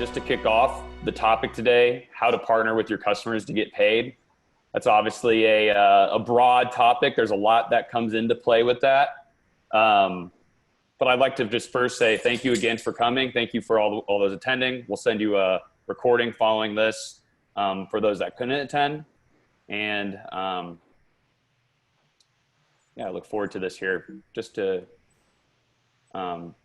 just to kick off the topic today, how to partner with your customers to get paid. That's obviously a broad topic. There's a lot that comes into play with that. But I'd like to just first say thank you again for coming. Thank you for all those attending. We'll send you a recording following this for those that couldn't attend. And yeah, I look forward to this here. Just to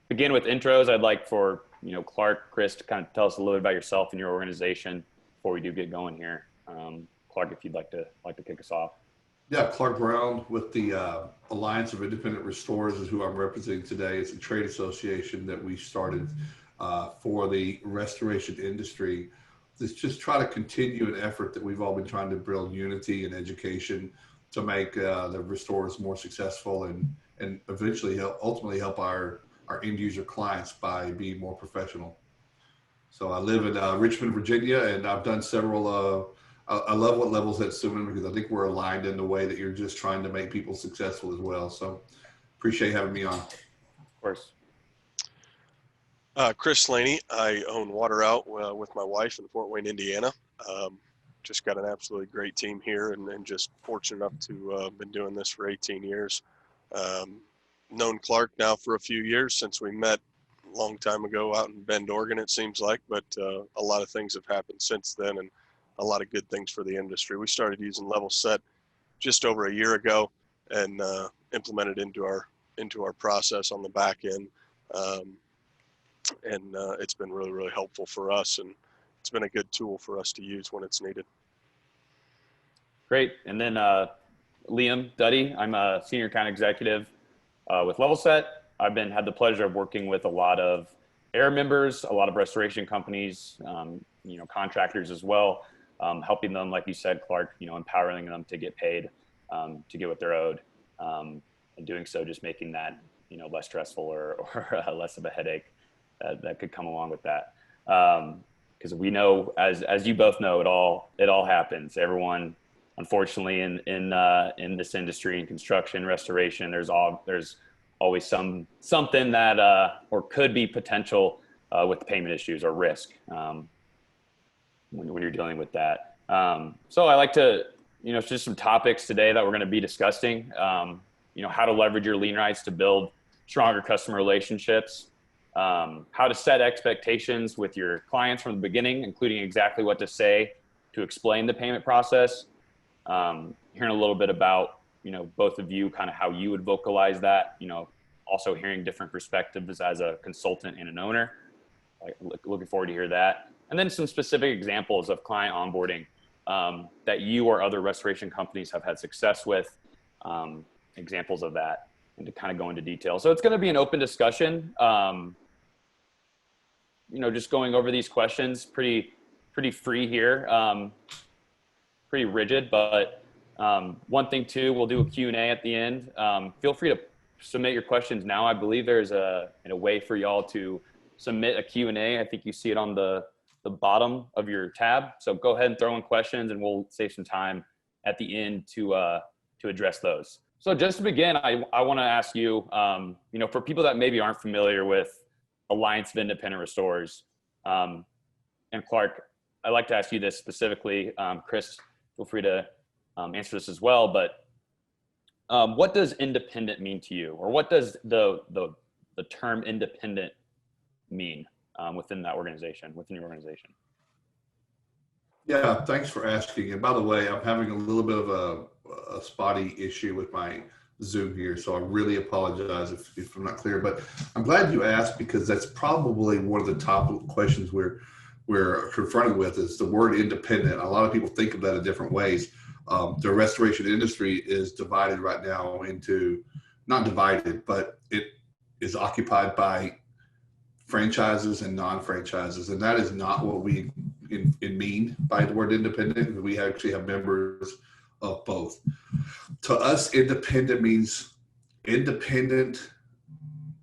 begin with intros, I'd like for Klark, Chris, to kind of tell us a little bit about yourself and your organization before we do get going here. Klark, if you'd like to kick us off. Yeah, Klark Brown with the Alliance of Independent Restorers is who I'm representing today. It's a trade association that we started for the restoration industry. Let's just try to continue an effort that we've all been trying to build unity and education to make the restorers more successful and eventually ultimately help our end user clients by being more professional. So I live in Richmond, Virginia, and I've done several, I love what Levelset's doing because I think we're aligned in the way that you're just trying to make people successful as well. So appreciate having me on. Of course. Chris Laney. I own Water Out with my wife in Fort Wayne, Indiana. Just got an absolutely great team here and just fortunate enough to been doing this for 18 years. Known Klark now for a few years since we met a long time ago out in Bend, Oregon, it seems like, but a lot of things have happened since then and a lot of good things for the industry. We started using Levelset just over a year ago and implemented into our process on the back end. It's been really, really helpful for us, and it's been a good tool for us to use when it's needed. Great. And then Liam, Duddy, I'm a senior account executive with Levelset. I've had the pleasure of working with a lot of AIR members, a lot of restoration companies, contractors as well, helping them, like you said, Klark, empowering them to get paid, to get what they're owed, and doing so just making that, less stressful or less of a headache that could come along with that. Because we know, as you both know, it all happens. Everyone, unfortunately, in this industry, in construction, restoration, there's always something that or could be potential with payment issues or risk when you're dealing with that. So I like to, just some topics today that we're going to be discussing. How to leverage your lien rights to build stronger customer relationships. How to set expectations with your clients from the beginning, including exactly what to say to explain the payment process. Hearing a little bit about, both of you, kind of how you would vocalize that, also hearing different perspectives as a consultant and an owner. Looking forward to hear that. And then some specific examples of client onboarding that you or other restoration companies have had success with, examples of that, and to kind of go into detail. So it's going to be an open discussion. Just going over these questions, pretty free here, pretty rigid, but one thing too, we'll do a Q&A at the end. Feel free to submit your questions now. I believe there's a way for y'all to submit a Q&A. I think you see it on the bottom of your tab. So go ahead and throw in questions and we'll save some time at the end to address those. So just to begin, I want to ask you, for people that maybe aren't familiar with Alliance of Independent Restorers, and Klark, I'd like to ask you this specifically. Chris, feel free to answer this as well, but what does independent mean to you? Or what does the term independent mean within your organization? Yeah, thanks for asking. And by the way, I'm having a little bit of a spotty issue with my Zoom here, so I really apologize if I'm not clear, but I'm glad you asked because that's probably one of the top questions we're confronted with is the word independent. A lot of people think of that in different ways. The restoration industry is divided right now into, not divided, but it is occupied by franchises and non-franchises, and that is not what we mean by the word independent. We actually have members of both. To us, independent means independent,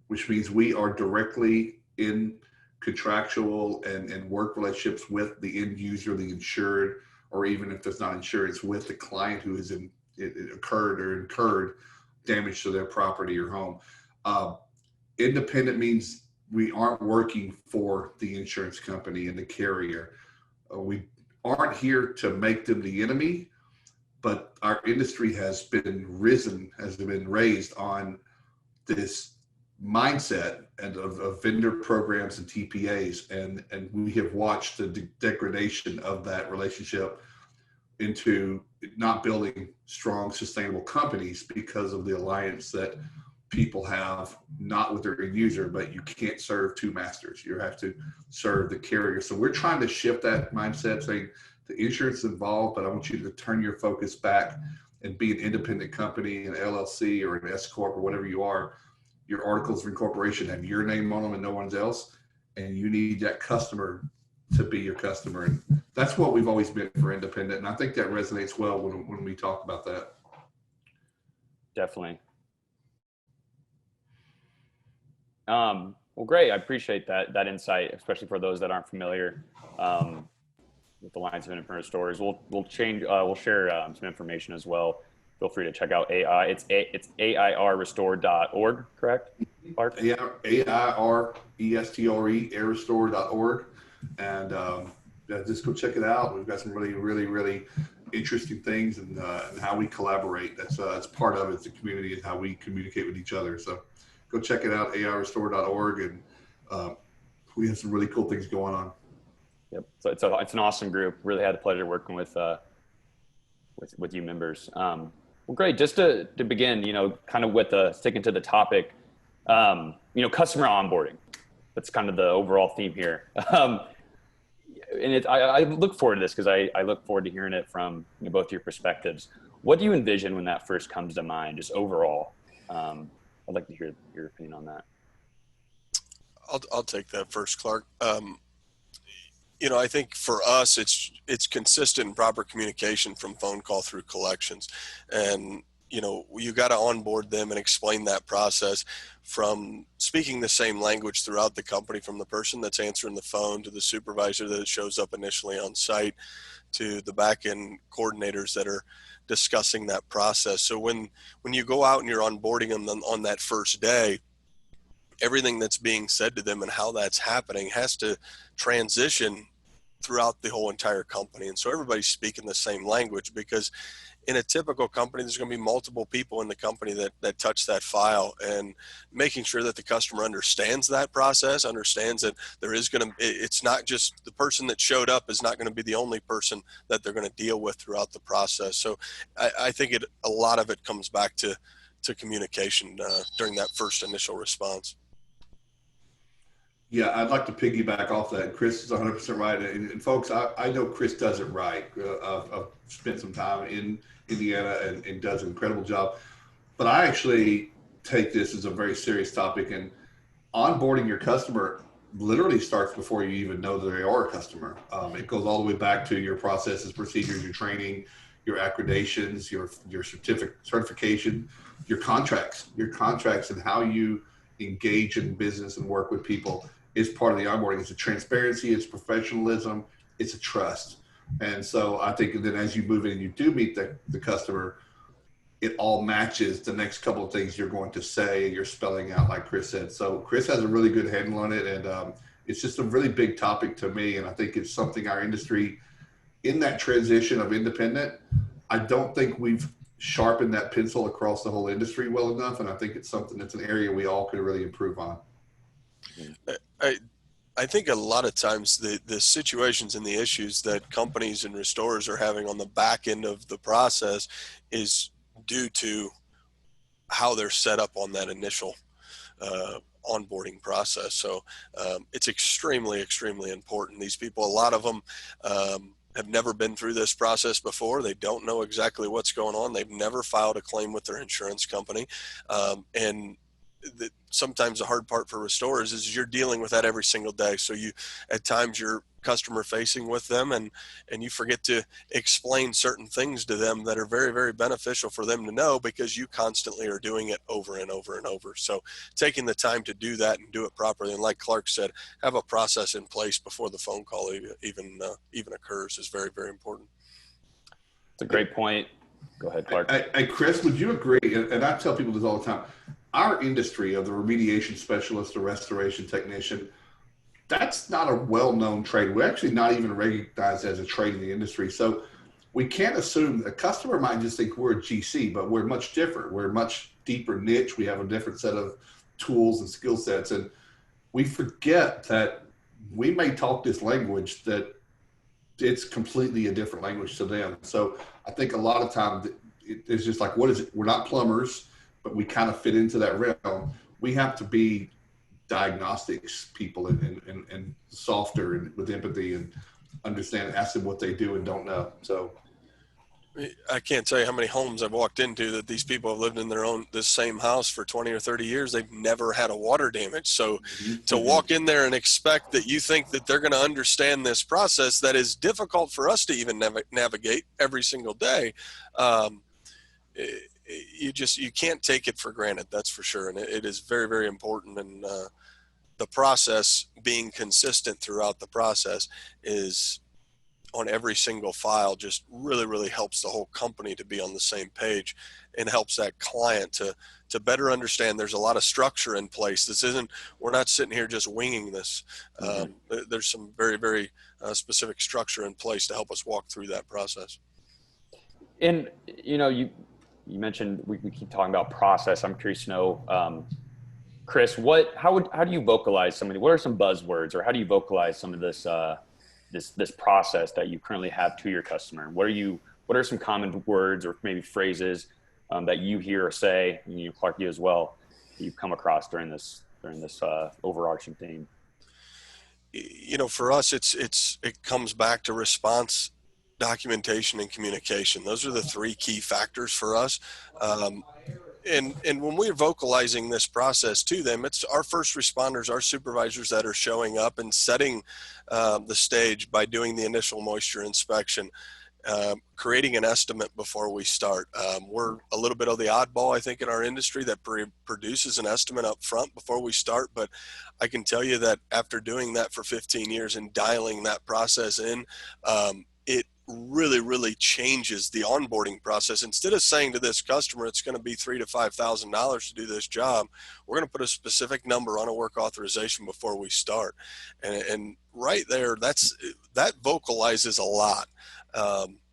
which means we are directly in contractual and work relationships with the end user, the insured, or even if there's not insurance, with the client who has incurred damage to their property or home. Independent means we aren't working for the insurance company and the carrier. We aren't here to make them the enemy, but our industry has been raised on this mindset and of vendor programs and TPAs, and we have watched the degradation of that relationship into not building strong, sustainable companies because of the alliance that people have, not with their end user, but you can't serve two masters. You have to serve the carrier. So we're trying to shift that mindset, saying the insurance is involved, but I want you to turn your focus back and be an independent company, an LLC or an S Corp or whatever you are. Your articles of incorporation have your name on them and no one's else. And you need that customer to be your customer. And that's what we've always been for independent. And I think that resonates well when we talk about that. Definitely. Well, great. I appreciate that insight, especially for those that aren't familiar with the lines of independent stores. We'll share some information as well. Feel free to check out AI. It's airrestore.org, correct, Klark? Yeah, AIRESTORE, airrestore.org. And just go check it out. We've got some really, really, really interesting things and how we collaborate. That's part of it. It's the community and how we communicate with each other. So go check it out, airrestore.org. And we have some really cool things going on. Yep. So it's an awesome group. Really had the pleasure working with you members. Well, great. Just to begin, kind of with sticking to the topic, customer onboarding. That's kind of the overall theme here. And I look forward to this because I look forward to hearing it from both your perspectives. What do you envision when that first comes to mind, just overall? I'd like to hear your opinion on that. I'll take that first, Klark. I think for us, it's consistent and proper communication from phone call through collections. And, you got to onboard them and explain that process from speaking the same language throughout the company, from the person that's answering the phone to the supervisor that shows up initially on site to the back end coordinators that are discussing that process. So when you go out and you're onboarding them on that first day, everything that's being said to them and how that's happening has to transition throughout the whole entire company. And so everybody's speaking the same language, because in a typical company, there's going to be multiple people in the company that touch that file, and making sure that the customer understands that process, understands that it's not just the person that showed up is not going to be the only person that they're going to deal with throughout the process. So I think a lot of it comes back to communication during that first initial response. Yeah, I'd like to piggyback off that. Chris is 100% right. And folks, I know Chris does it right. I've spent some time in Indiana and does an incredible job. But I actually take this as a very serious topic. And onboarding your customer literally starts before you even know that they are a customer. It goes all the way back to your processes, procedures, your training, your accreditations, your certification, your contracts and how you engage in business and work with people is part of the onboarding. It's a transparency, it's professionalism, it's a trust. And so I think that as you move in and you do meet the customer, it all matches the next couple of things you're going to say, you're spelling out like Chris said. So Chris has a really good handle on it, and it's just a really big topic to me. And I think it's something our industry, in that transition of independent, I don't think we've sharpened that pencil across the whole industry well enough. And I think it's something that's an area we all could really improve on. I think a lot of times the situations and the issues that companies and restorers are having on the back end of the process is due to how they're set up on that initial onboarding process. So it's extremely, extremely important. These people, a lot of them have never been through this process before. They don't know exactly what's going on. They've never filed a claim with their insurance company. Sometimes the hard part for restorers is you're dealing with that every single day. So at times you're customer facing with them and you forget to explain certain things to them that are very, very beneficial for them to know, because you constantly are doing it over and over and over. So taking the time to do that and do it properly, and like Klark said, have a process in place before the phone call even occurs is very, very important. It's a great point. Go ahead, Klark. Chris, would you agree? And I tell people this all the time. our industry of the remediation specialist or restoration technician, that's not a well-known trade. We're actually not even recognized as a trade in the industry. So we can't assume a customer might just think we're a GC, but we're much different. We're a much deeper niche. We have a different set of tools and skill sets. And we forget that we may talk this language that it's completely a different language to them. So I think a lot of times it's just like, what is it? We're not plumbers, but we kind of fit into that realm. We have to be diagnostics people and softer and with empathy and understand, ask them what they do and don't know. So I can't tell you how many homes I've walked into that these people have lived in this same house for 20 or 30 years. They've never had a water damage. So to walk in there and expect that you think that they're going to understand this process that is difficult for us to even navigate every single day. You can't take it for granted. That's for sure. And it is very, very important. And the process being consistent throughout the process is on every single file just really, really helps the whole company to be on the same page and helps that client to better understand there's a lot of structure in place. We're not sitting here just winging this. There's some very, very specific structure in place to help us walk through that process. And, you mentioned we keep talking about process. I'm curious to know, Chris, how do you vocalize what are some buzzwords, or how do you vocalize some of this, this process that you currently have to your customer? What are some common words or maybe phrases that you hear or say, and Klark, you as well, that you've come across during this overarching theme? For us, it comes back to response, documentation, and communication. Those are the three key factors for us. And when we're vocalizing this process to them, it's our first responders, our supervisors that are showing up and setting the stage by doing the initial moisture inspection, creating an estimate before we start. We're a little bit of the oddball, I think, in our industry that produces an estimate up front before we start. But I can tell you that after doing that for 15 years and dialing that process in, it really, really changes the onboarding process. Instead of saying to this customer, it's going to be $3,000 to $5,000 to do this job, we're going to put a specific number on a work authorization before we start. And right there, that vocalizes a lot,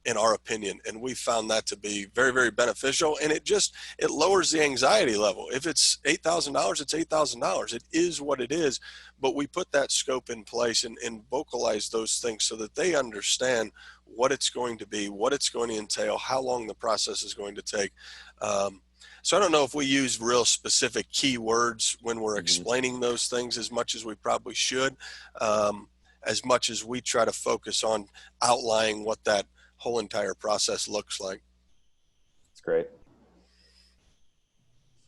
in our opinion. And we found that to be very, very beneficial. And it lowers the anxiety level. If it's $8,000, it's $8,000. It is what it is. But we put that scope in place and vocalize those things so that they understand what it's going to be, what it's going to entail, how long the process is going to take. So I don't know if we use real specific keywords when we're explaining those things as much as we probably should, as much as we try to focus on outlining what that whole entire process looks like. That's great.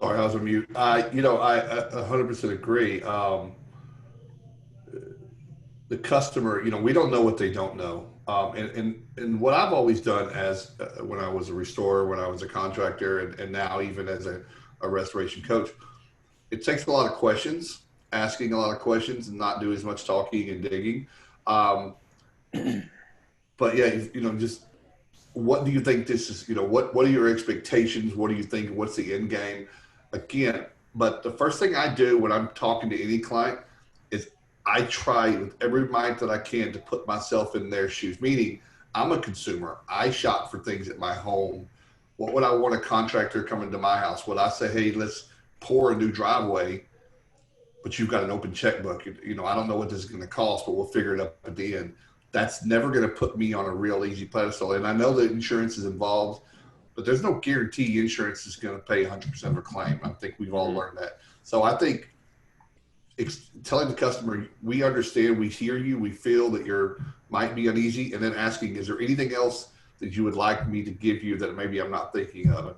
Sorry, I was on mute. I 100% agree. The customer, we don't know what they don't know. And what I've always done as when I was a restorer, when I was a contractor, and now even as a restoration coach, it takes a lot of questions, asking a lot of questions, and not do as much talking and digging. But yeah, just what do you think this is? What are your expectations? What do you think? What's the end game? Again, but the first thing I do when I'm talking to any client is I try with every might that I can to put myself in their shoes, meaning I'm a consumer. I shop for things at my home. What would I want a contractor coming to my house? Would I say, hey, let's pour a new driveway, but you've got an open checkbook? I don't know what this is going to cost, but we'll figure it up at the end. That's never going to put me on a real easy pedestal. And I know that insurance is involved, but there's no guarantee insurance is going to pay 100% of a claim. I think we've all learned that. So I think telling the customer, we understand, we hear you, we feel that you might be uneasy, and then asking, is there anything else that you would like me to give you that maybe I'm not thinking of?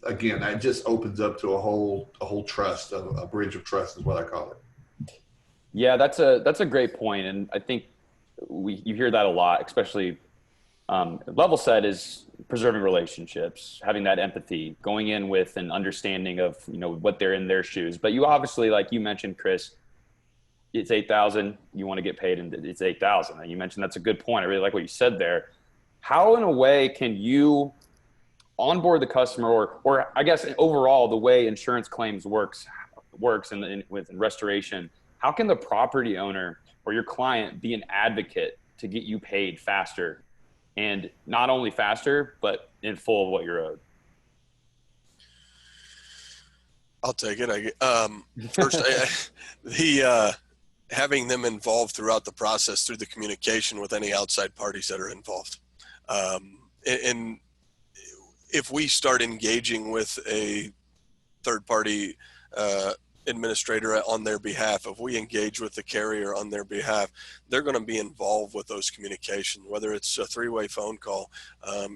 Again, that just opens up to a whole trust, a bridge of trust is what I call it. Yeah, that's a great point. And I think you hear that a lot, especially Levelset is preserving relationships, having that empathy, going in with an understanding of what they're in their shoes. But you obviously, like you mentioned, Chris, it's $8,000. You want to get paid, and it's $8,000. And you mentioned that's a good point. I really like what you said there. How, in a way, can you onboard the customer, or I guess overall the way insurance claims works with restoration, how can the property owner or your client be an advocate to get you paid faster, and not only faster, but in full of what you're owed? I'll take it. First, having them involved throughout the process through the communication with any outside parties that are involved. And if we start engaging with a third party administrator on their behalf, if we engage with the carrier on their behalf, they're going to be involved with those communications, whether it's a three-way phone call,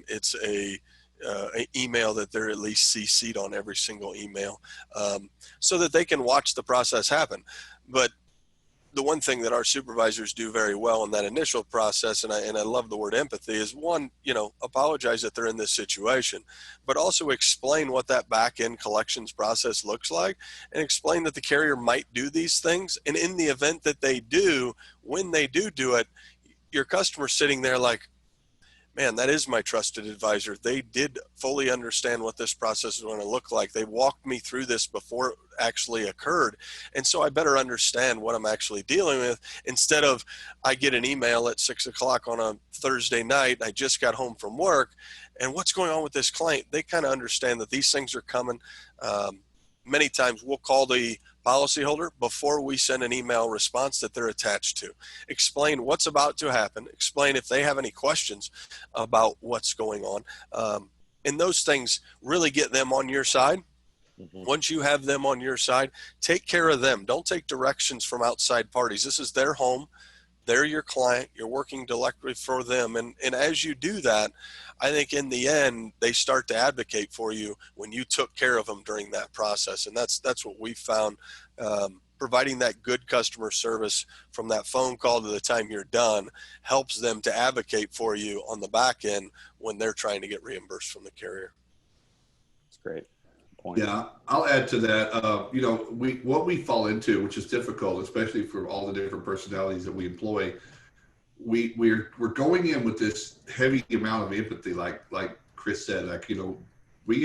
it's an email that they're at least CC'd on every single email, so that they can watch the process happen. But the one thing that our supervisors do very well in that initial process, and I love the word empathy, is one, apologize that they're in this situation, but also explain what that back end collections process looks like, and explain that the carrier might do these things. And in the event that they do, when they do it, your customer's sitting there like, man, that is my trusted advisor. They did fully understand what this process is going to look like. They walked me through this before it actually occurred. And so I better understand what I'm actually dealing with, instead of I get an email at 6:00 on a Thursday night. I just got home from work, and what's going on with this client? They kind of understand that these things are coming. Many times we'll call the policyholder before we send an email response that they're attached to. Explain what's about to happen. Explain if they have any questions about what's going on. And those things really get them on your side. Mm-hmm. Once you have them on your side, take care of them. Don't take directions from outside parties. This is their home. They're your client. You're working directly for them. And as you do that, I think in the end, they start to advocate for you when you took care of them during that process. And that's what we found. Providing that good customer service from that phone call to the time you're done helps them to advocate for you on the back end when they're trying to get reimbursed from the carrier. That's great. Point. Yeah, I'll add to that. What we fall into, which is difficult, especially for all the different personalities that we employ, we're going in with this heavy amount of empathy, like Chris said. These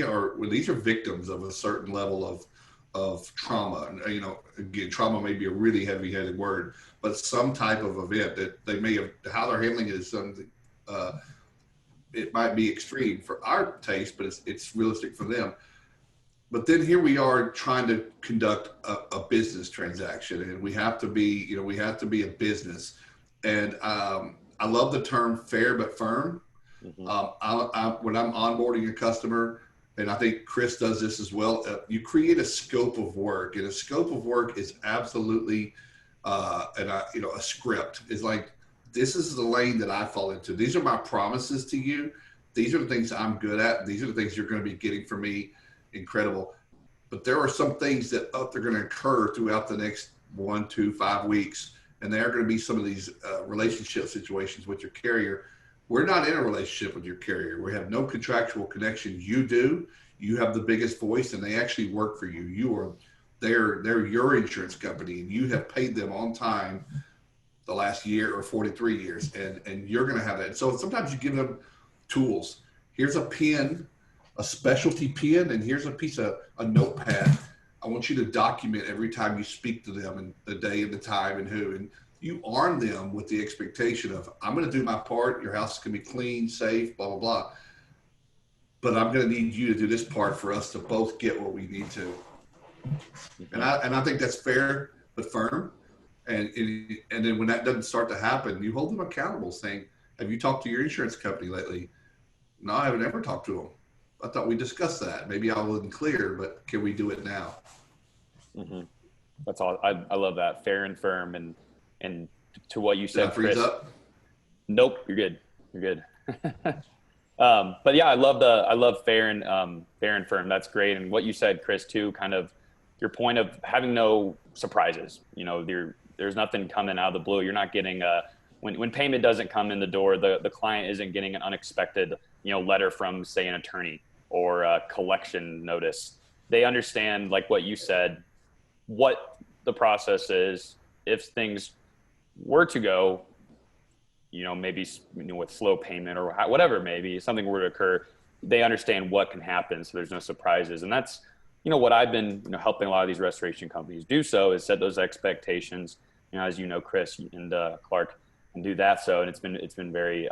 are victims of a certain level of trauma. And, again, trauma may be a really heavy-headed word, but some type of event that they may have, how they're handling it is something. It might be extreme for our taste, but it's realistic for them. But then here we are trying to conduct a business transaction, and we have to be a business. And I love the term fair but firm. Mm-hmm. When I'm onboarding a customer, and I think Chris does this as well, you create a scope of work, and a scope of work is absolutely a script. It's like, this is the lane that I fall into. These are my promises to you. These are the things I'm good at. These are the things you're going to be getting from me. Incredible. But there are some things that they're going to occur throughout the next 1, 2, 5 weeks. And there are going to be some of these relationship situations with your carrier. We're not in a relationship with your carrier. We have no contractual connection. You do. You have the biggest voice, and they actually work for you. They're your insurance company, and you have paid them on time the last year or 43 years. And you're going to have that. So sometimes you give them tools. Here's a pen, a specialty pen, and here's a notepad. I want you to document every time you speak to them, and the day and the time and who, and you arm them with the expectation of, I'm going to do my part. Your house is going to be clean, safe, blah, blah, blah. But I'm going to need you to do this part for us to both get what we need to. And I think that's fair but firm. And then when that doesn't start to happen, you hold them accountable, saying, have you talked to your insurance company lately? No, I haven't ever talked to them. I thought we discussed that. Maybe I wasn't clear, but can we do it now? Mm-hmm. That's all. I love that. Fair and firm. And to what you said, Chris. Up? Nope, you're good. You're good. But yeah, I love fair and firm. That's great. And what you said, Chris, too, kind of your point of having no surprises. There's nothing coming out of the blue. You're not getting when payment doesn't come in the door, the client isn't getting an unexpected, letter from, say, an attorney or a collection notice. They understand, like what you said, what the process is. If things were to go, maybe with slow payment or whatever, maybe something were to occur, they understand what can happen, so there's no surprises. And that's, what I've been, helping a lot of these restoration companies do so is set those expectations, as Chris and Klark, and do that. So, and it's been very,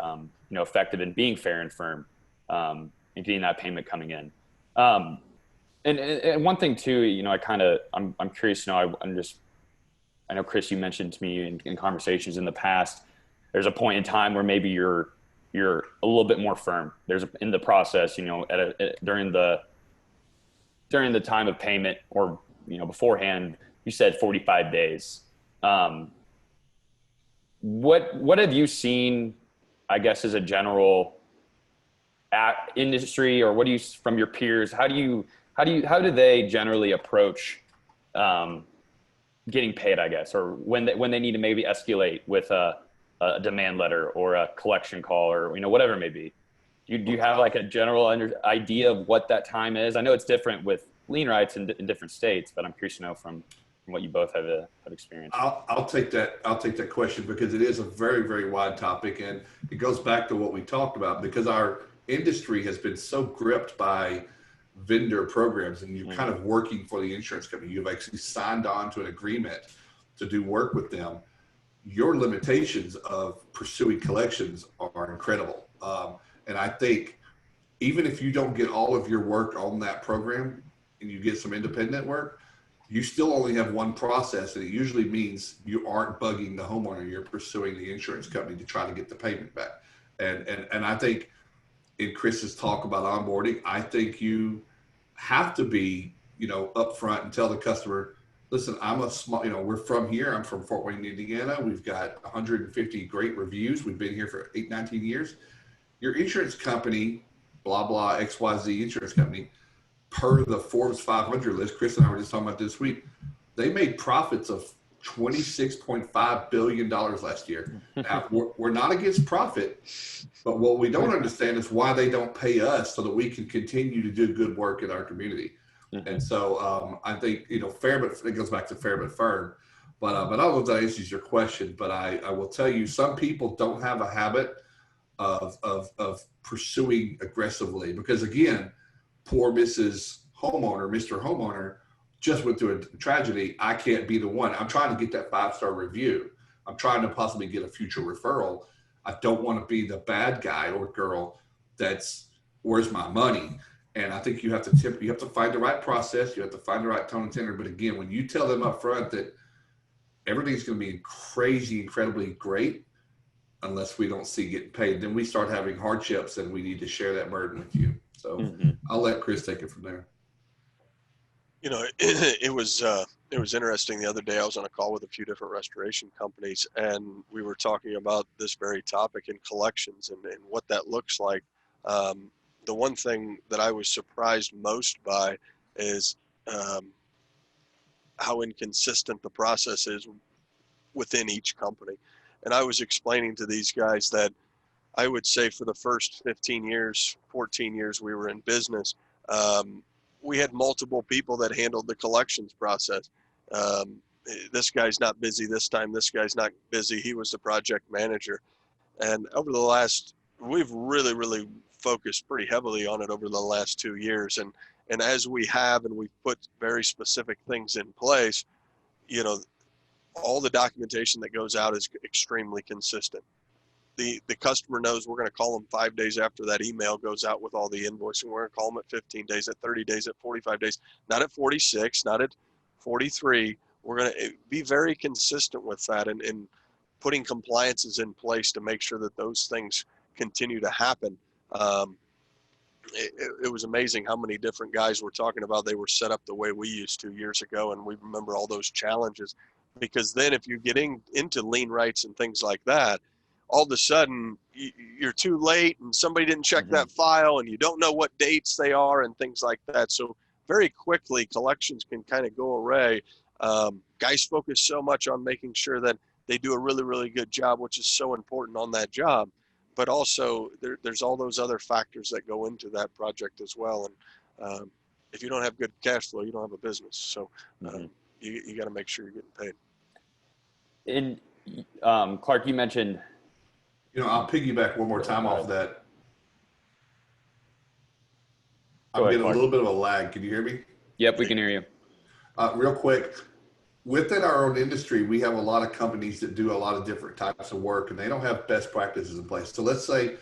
effective in being fair and firm, and getting that payment coming in. And one thing too, I'm curious to know, I know, Chris, you mentioned to me in conversations in the past, there's a point in time where maybe you're a little bit more firm. In the process, during the time of payment, or, beforehand, you said 45 days. What have you seen, I guess, as a general industry, or what do you, from your peers, how do they generally approach, getting paid, I guess, or when they need to maybe escalate with a demand letter or a collection call, or, whatever it may be? Do you have like a general idea of what that time is? I know it's different with lien rights in different states, but I'm curious to know from what you both have experienced. I'll take that question, because it is a very, very wide topic, and it goes back to what we talked about, because our industry has been so gripped by vendor programs, and you're kind of working for the insurance company. You've actually signed on to an agreement to do work with them. Your limitations of pursuing collections are incredible. And I think even if you don't get all of your work on that program and you get some independent work, you still only have one process, and it usually means you aren't bugging the homeowner. You're pursuing the insurance company to try to get the payment back. And I think in Chris's talk about onboarding, I think you have to be, upfront and tell the customer, listen, I'm a small, we're from here. I'm from Fort Wayne, Indiana. We've got 150 great reviews. We've been here for 19 years. Your insurance company, blah, blah, XYZ insurance company, per the Forbes 500 list, Chris and I were just talking about this week, they made profits of $26.5 billion last year. Now, we're not against profit, but what we don't understand is why they don't pay us so that we can continue to do good work in our community. And so I think, fair, but it goes back to fair but firm. But I don't know if that answers your question, but I will tell you, some people don't have a habit of pursuing aggressively, because again, poor Mrs. Homeowner, Mr. Homeowner just went through a tragedy. I can't be the one. I'm trying to get that 5-star review. I'm trying to possibly get a future referral. I don't want to be the bad guy or girl that's, where's my money? And I think you have to find the right process. You have to find the right tone and tenor. But again, when you tell them up front that everything's going to be crazy, incredibly great, unless we don't see getting paid, then we start having hardships, and we need to share that burden with you. So I'll let Chris take it from there. It was interesting. The other day I was on a call with a few different restoration companies, and we were talking about this very topic in collections and what that looks like. The one thing that I was surprised most by is how inconsistent the process is within each company. And I was explaining to these guys that I would say for the first 15 years, 14 years we were in business, we had multiple people that handled the collections process. This guy's not busy this time. This guy's not busy. He was the project manager. And over the last, we've really, really focused pretty heavily on it over the last 2 years. And as we have, and we've put very specific things in place, all the documentation that goes out is extremely consistent. The customer knows we're going to call them 5 days after that email goes out with all the invoicing. We're going to call them at 15 days, at 30 days, at 45 days, not at 46, not at 43. We're going to be very consistent with that and putting compliances in place to make sure that those things continue to happen. It was amazing how many different guys were talking about they were set up the way we used to years ago, and we remember all those challenges. Because then if you're getting into lien rights and things like that, all of a sudden you're too late and somebody didn't check that file and you don't know what dates they are and things like that. So very quickly collections can kind of go awry. Guys focus so much on making sure that they do a really, really good job, which is so important on that job. But also there's all those other factors that go into that project as well. And if you don't have good cash flow, you don't have a business. So you got to make sure you're getting paid. And Klark, you mentioned, I'll piggyback one more time off that. I'm ahead, getting a Clark. little bit of a lag. Can you hear me? Yep, we can hear you. Real quick, within our own industry, we have a lot of companies that do a lot of different types of work, and they don't have best practices in place. So let's say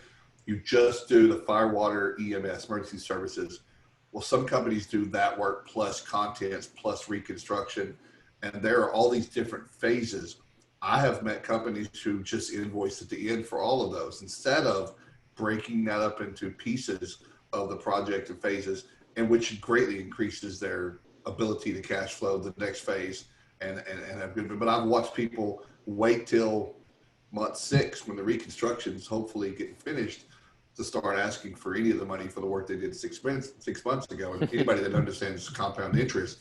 you just do the fire, water, EMS, emergency services. Well, some companies do that work plus contents plus reconstruction, and there are all these different phases. I have met companies who just invoice at the end for all of those instead of breaking that up into pieces of the project and phases, and which greatly increases their ability to cash flow the next phase and have good. But I've watched people wait till month 6 when the reconstruction's hopefully getting finished to start asking for any of the money for the work they did 6 months ago. And anybody that understands compound interest,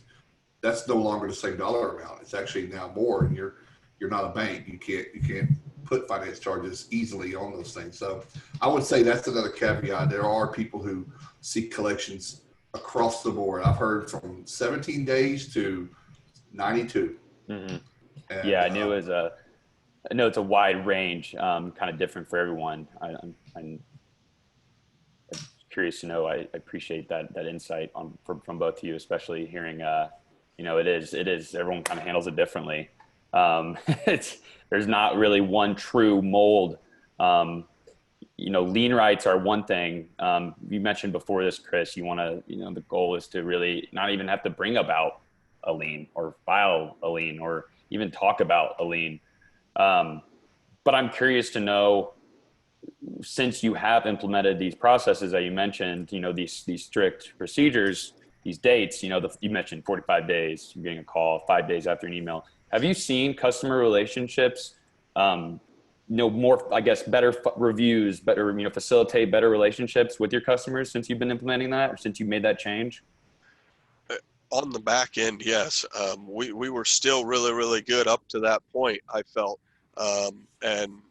that's no longer the same dollar amount. It's actually now more, and you're not a bank. You can't put finance charges easily on those things. So I would say that's another caveat. There are people who seek collections across the board. I've heard from 17 days to 92. Mm-hmm. And, Yeah, I know it's a wide range, kind of different for everyone. I'm curious to know. I appreciate that insight from both of you, especially hearing, it is everyone kind of handles it differently. There's not really one true mold. Lien rights are one thing. You mentioned before this, Chris, you want to, the goal is to really not even have to bring about a lien or file a lien or even talk about a lien. But I'm curious to know, since you have implemented these processes that you mentioned, these strict procedures, these dates, you mentioned 45 days, you're getting a call 5 days after an email. Have you seen customer relationships, more, I guess, better reviews, better, facilitate better relationships with your customers since you've been implementing that or since you made that change? On the back end, yes. We were still really, really good up to that point, I felt. And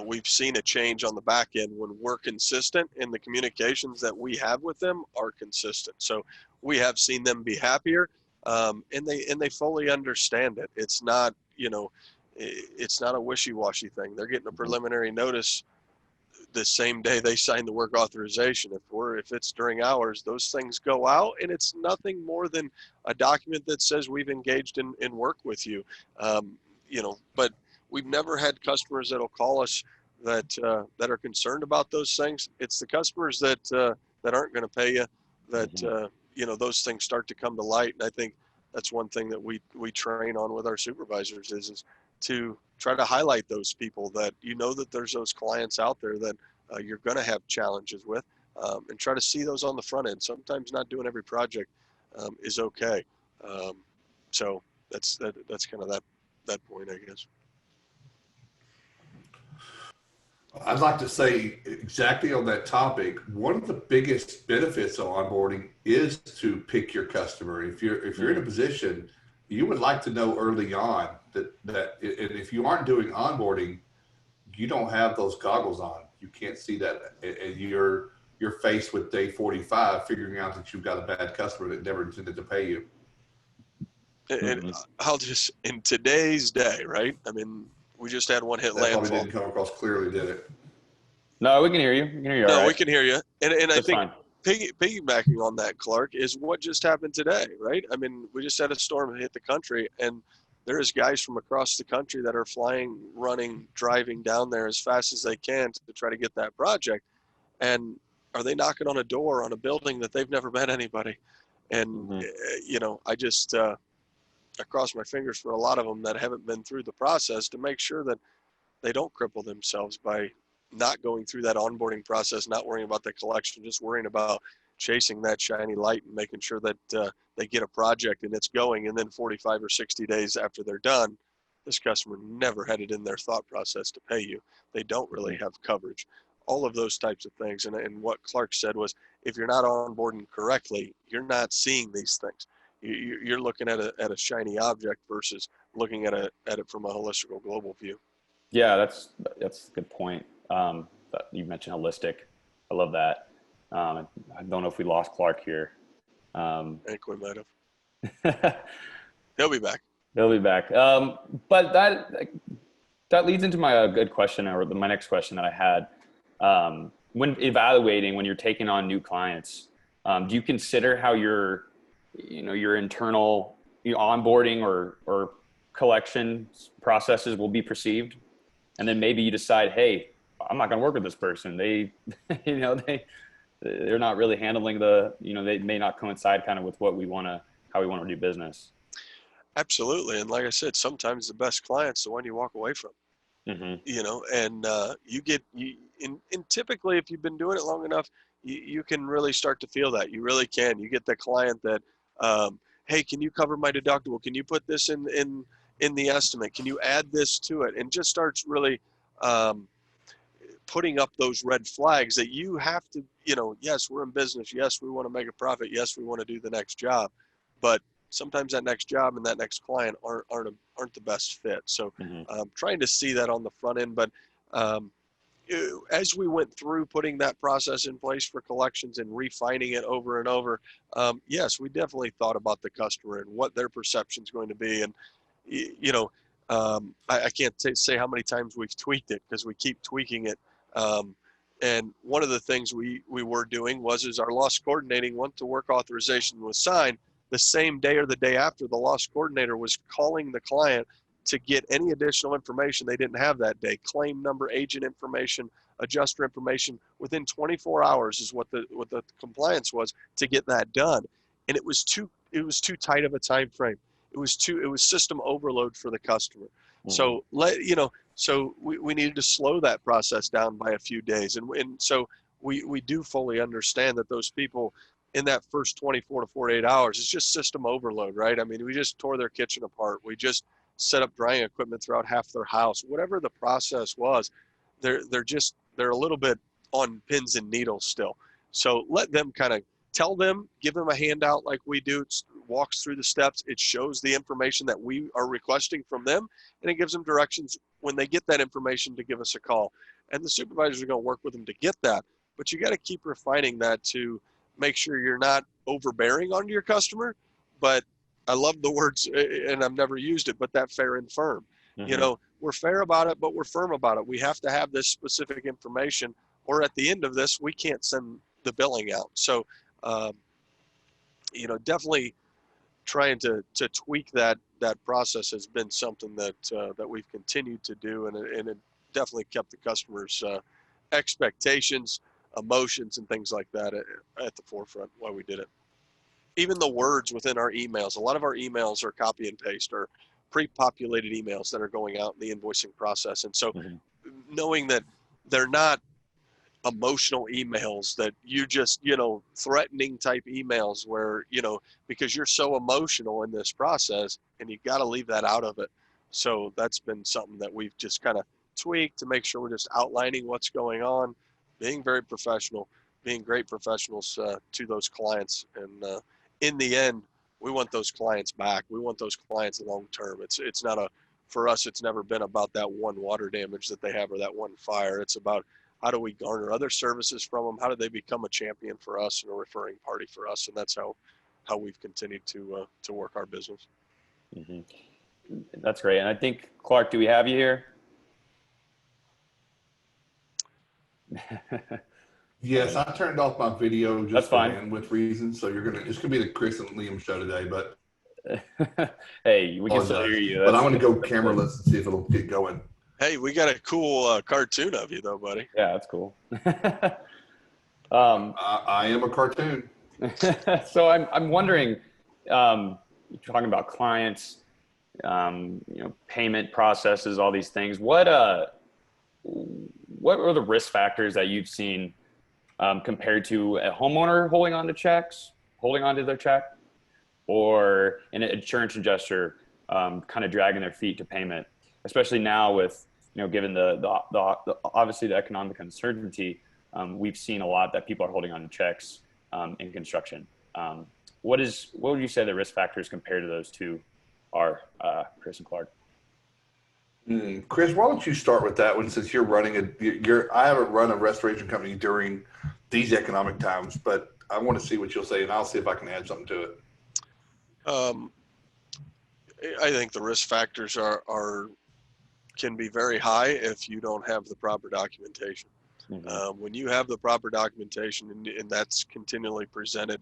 we've seen a change on the back end when we're consistent and the communications that we have with them are consistent. So we have seen them be happier, and they fully understand it. It's not, it's not a wishy-washy thing. They're getting a preliminary notice the same day they sign the work authorization. If it's during hours, those things go out, and it's nothing more than a document that says we've engaged in work with you. But we've never had customers that'll call us that are concerned about those things. It's the customers that aren't going to pay you that those things start to come to light. And I think that's one thing that we train on with our supervisors is to try to highlight those people that that there's those clients out there that you're going to have challenges with, and try to see those on the front end. Sometimes not doing every project is okay. So that's kind of that point, I guess. I'd like to say exactly on that topic. One of the biggest benefits of onboarding is to pick your customer. If you're in a position, you would like to know early on that and if you aren't doing onboarding, you don't have those goggles on. You can't see that, and you're faced with day 45 figuring out that you've got a bad customer that never intended to pay you. And I'll just, in today's day, right? I mean, we just had one hit That landfall. probably didn't come across clearly, did it? No, we can hear you. We can hear you. No, all right. we can hear you. And I think fine. piggybacking on that, Klark, is what just happened today, right? I mean, we just had a storm hit the country, and there's guys from across the country that are flying, running, driving down there as fast as they can to try to get that project. And are they knocking on a door on a building that they've never met anybody? And, I just, I cross my fingers for a lot of them that haven't been through the process to make sure that they don't cripple themselves by not going through that onboarding process, not worrying about the collection, just worrying about chasing that shiny light and making sure that they get a project and it's going. And then 45 or 60 days after they're done, this customer never had it in their thought process to pay you. They don't really have coverage. All of those types of things. And what Klark said was, if you're not onboarding correctly, you're not seeing these things. You're looking at a shiny object versus looking at it from a holistic global view. Yeah, that's a good point. You mentioned holistic. I love that. I don't know if we lost Klark here. I think we might have. He'll be back. He'll be back. But that leads into my good question, or my next question that I had. When evaluating, when you're taking on new clients, Do you consider how your internal onboarding or collection processes will be perceived? And then maybe you decide, hey, I'm not going to work with this person. They, they're not really handling they may not coincide kind of with how we want to do business. Absolutely. And like I said, sometimes the best client's the one you walk away from. And and typically if you've been doing it long enough, you can really start to feel that. You really can. You get the client that, hey, can you cover my deductible? Can you put this in the estimate? Can you add this to it? And just starts really putting up those red flags that you have to, yes, we're in business. Yes, we want to make a profit. Yes, we want to do the next job. But sometimes that next job and that next client aren't the best fit. So trying to see that on the front end. But as we went through putting that process in place for collections and refining it over and over, yes, we definitely thought about the customer and what their perception is going to be. And, I can't say how many times we've tweaked it because we keep tweaking it. And one of the things we were doing was our loss coordinating, once the work authorization was signed, the same day or the day after, the loss coordinator was calling the client to get any additional information they didn't have that day. Claim number, agent information, adjuster information. Within 24 hours is what the compliance was to get that done. And it was too tight of a time frame. It was system overload for the customer. So so we needed to slow that process down by a few days. And so we do fully understand that those people in that first 24 to 48 hours, it's just system overload, right? I mean, we just tore their kitchen apart. We just set up drying equipment throughout half their house. Whatever the process was, they're a little bit on pins and needles still. So let them kind of give them a handout like we do. It walks through the steps. It shows the information that we are requesting from them, and it gives them directions when they get that information to give us a call. And the supervisors are going to work with them to get that. But you got to keep refining that to make sure you're not overbearing on your customer. But I love the words, and I've never used it, but that fair and firm. We're fair about it, but we're firm about it. We have to have this specific information, or at the end of this, we can't send the billing out. So, definitely trying to tweak that process has been something that we've continued to do, and it definitely kept the customers' expectations, emotions, and things like that at the forefront while we did it. Even the words within our emails, a lot of our emails are copy and paste or pre-populated emails that are going out in the invoicing process. And so knowing that they're not emotional emails, that you just, threatening type emails where, because you're so emotional in this process, and you got to leave that out of it. So that's been something that we've just kind of tweaked to make sure we're just outlining what's going on, being very professional, being great professionals to those clients. And in the end, we want those clients back. We want those clients long term. It's not for us, it's never been about that one water damage that they have or that one fire. It's about how do we garner other services from them? How do they become a champion for us and a referring party for us? And that's how we've continued to work our business. That's great. And I think, Klark, do we have you here? Yes, I turned off my video just That's for fine. bandwidth reasons. So it's gonna be the Chris and Liam show today, but Hey, we can still hear you. But I'm gonna go cameraless and see if it'll get going. Hey, we got a cool cartoon of you though, buddy. Yeah, that's cool. I am a cartoon. So I'm wondering, you're talking about clients, payment processes, all these things. What are the risk factors that you've seen compared to a homeowner holding on to their check, or an insurance adjuster kind of dragging their feet to payment, especially now with, given the obviously the economic uncertainty, we've seen a lot that people are holding on to checks in construction. What would you say the risk factors compared to those two are, Chris and Klark? Chris, why don't you start with that one, since you're running I haven't run a restoration company during these economic times, but I want to see what you'll say, and I'll see if I can add something to it. I think the risk factors can be very high if you don't have the proper documentation. When you have the proper documentation and that's continually presented,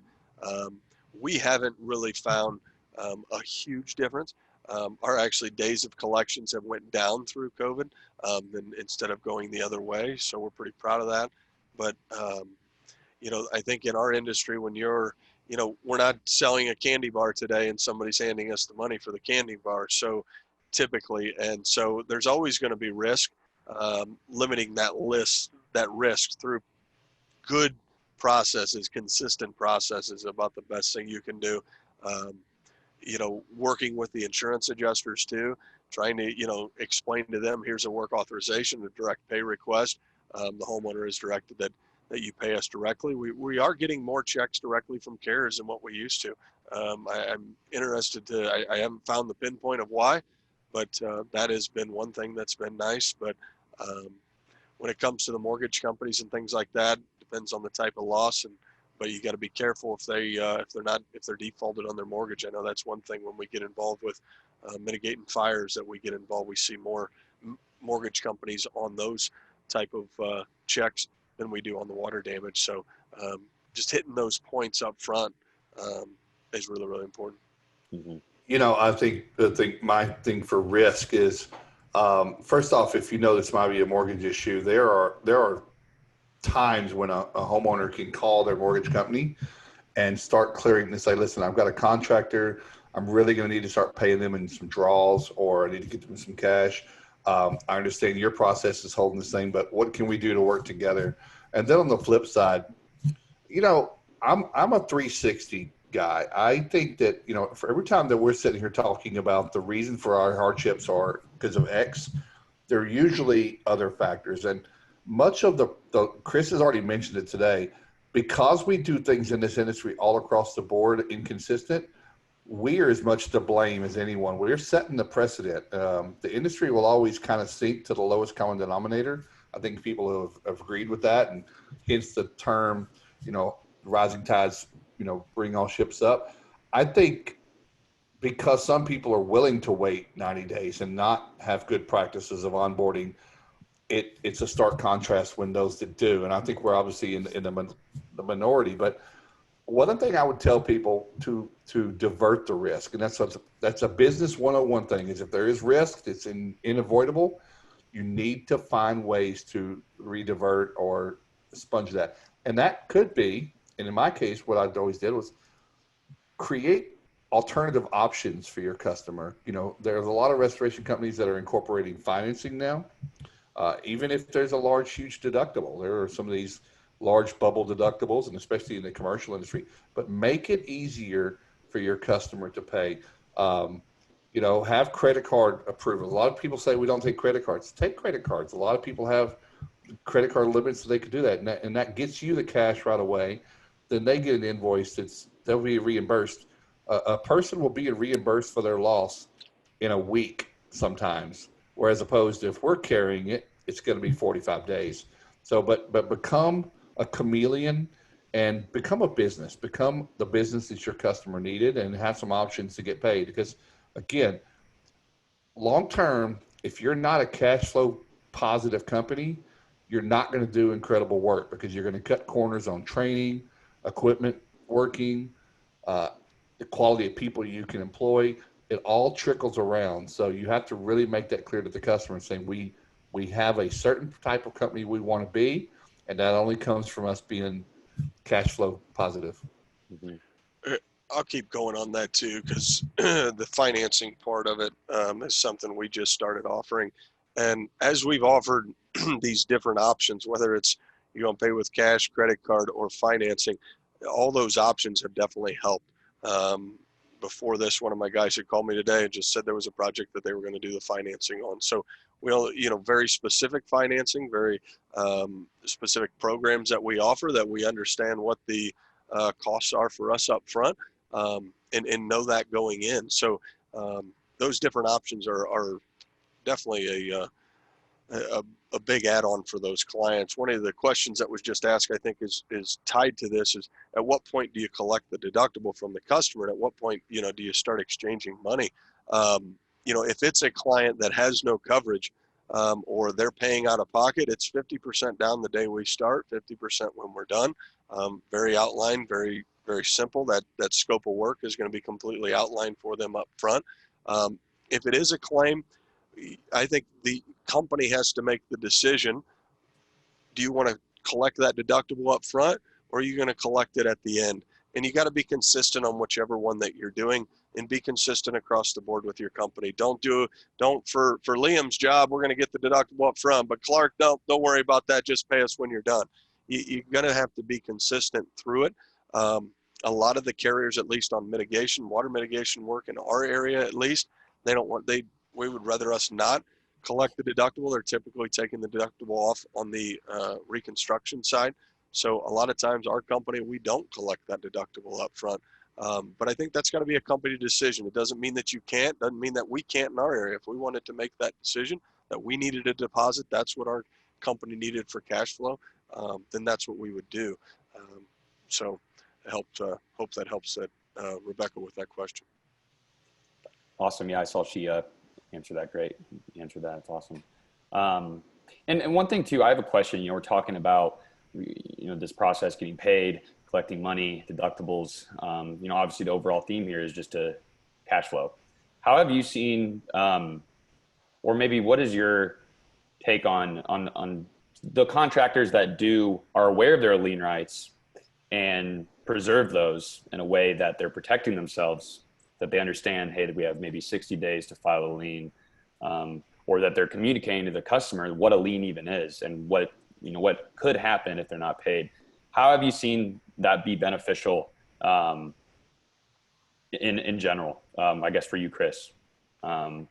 we haven't really found a huge difference. Our actually days of collections have went down through COVID, and instead of going the other way. So we're pretty proud of that. But, I think in our industry, when you're, we're not selling a candy bar today and somebody's handing us the money for the candy bar. So typically, and so there's always going to be risk. Limiting that risk through good processes, consistent processes, about the best thing you can do. Working with the insurance adjusters too, trying to, explain to them, here's a work authorization, a direct pay request. The homeowner is directed that you pay us directly. We are getting more checks directly from carriers than what we used to. I'm interested I haven't found the pinpoint of why, but that has been one thing that's been nice. But when it comes to the mortgage companies and things like that, depends on the type of loss, but you got to be careful if they're defaulted on their mortgage. I know that's one thing when we get involved with mitigating fires that we get involved. We see more mortgage companies on those type of checks than we do on the water damage. So just hitting those points up front is really, really important. I think my thing for risk is, first off, if this might be a mortgage issue, there are times when a homeowner can call their mortgage company and start clearing and say, listen, I've got a contractor. I'm really going to need to start paying them in some draws, or I need to get them some cash. I understand your process is holding this thing, but what can we do to work together? And then on the flip side, I'm a 360 guy. I think that, for every time that we're sitting here talking about the reason for our hardships are because of X, there are usually other factors. And much of the Chris has already mentioned it today, because we do things in this industry all across the board inconsistent, we are as much to blame as anyone. We're setting the precedent. The industry will always kind of sink to the lowest common denominator. I think people have agreed with that, and hence the term, rising tides, bring all ships up. I think because some people are willing to wait 90 days and not have good practices of onboarding, it's a stark contrast when those that do. And I think we're obviously in the minority. But one thing I would tell people to divert the risk, and that's a business 101 thing, is if there is risk, it's unavoidable. You need to find ways to redivert or sponge that. And that could be, and in my case, what I always did was create alternative options for your customer. There's a lot of restoration companies that are incorporating financing now. Even if there's a large, huge deductible, there are some of these large bubble deductibles, and especially in the commercial industry, but make it easier for your customer to pay. Have credit card approval. A lot of people say we don't take credit cards. Take credit cards. A lot of people have credit card limits, so they could do that. And that gets you the cash right away. Then they get an invoice they'll be reimbursed. A person will be reimbursed for their loss in a week sometimes. Whereas opposed to if we're carrying it, it's going to be 45 days. So, but become a chameleon and become a business. Become the business that your customer needed, and have some options to get paid. Because, again, long term, if you're not a cash flow positive company, you're not going to do incredible work, because you're going to cut corners on training, equipment working, the quality of people you can employ. It all trickles around. So you have to really make that clear to the customer and saying, we have a certain type of company we want to be, and that only comes from us being cash flow positive. I'll keep going on that too, because the financing part of it is something we just started offering. And as we've offered these different options, whether it's you're going to pay with cash, credit card, or financing, all those options have definitely helped. Before this, one of my guys had called me today and just said there was a project that they were going to do the financing on. So we'll, very specific financing, very specific programs that we offer, that we understand what the costs are for us up front, and know that going in. So those different options are definitely a big add-on for those clients. One of the questions that was just asked, I think, is tied to this, is at what point do you collect the deductible from the customer, and at what point, do you start exchanging money? If it's a client that has no coverage, or they're paying out of pocket, it's 50% down the day we start, 50% when we're done. Very outlined, very, very simple. That scope of work is going to be completely outlined for them up front. If it is a claim, I think the company has to make the decision. Do you want to collect that deductible up front, or are you going to collect it at the end? And you got to be consistent on whichever one that you're doing, and be consistent across the board with your company. Don't for Liam's job, we're going to get the deductible up front, but Klark, don't worry about that. Just pay us when you're done. You're going to have to be consistent through it. A lot of the carriers, at least on mitigation, water mitigation work in our area, at least, we would rather us not collect the deductible. They're typically taking the deductible off on the reconstruction side. So a lot of times our company, we don't collect that deductible up front. But I think that's got to be a company decision. It doesn't mean that you can't, doesn't mean that we can't in our area. If we wanted to make that decision that we needed a deposit, that's what our company needed for cash flow, then that's what we would do. So I hope that helps Rebecca with that question. Awesome. Yeah, I saw she answered that. Great. Answered that. It's awesome. And one thing too, I have a question. We're talking about, this process, getting paid, collecting money, deductibles. Obviously the overall theme here is just a cash flow. How have you seen, or maybe what is your take on the contractors that are aware of their lien rights and preserve those in a way that they're protecting themselves, that they understand, hey, that we have maybe 60 days to file a lien, or that they're communicating to the customer what a lien even is and what could happen if they're not paid. How have you seen that be beneficial in general? I guess for you, Chris. Got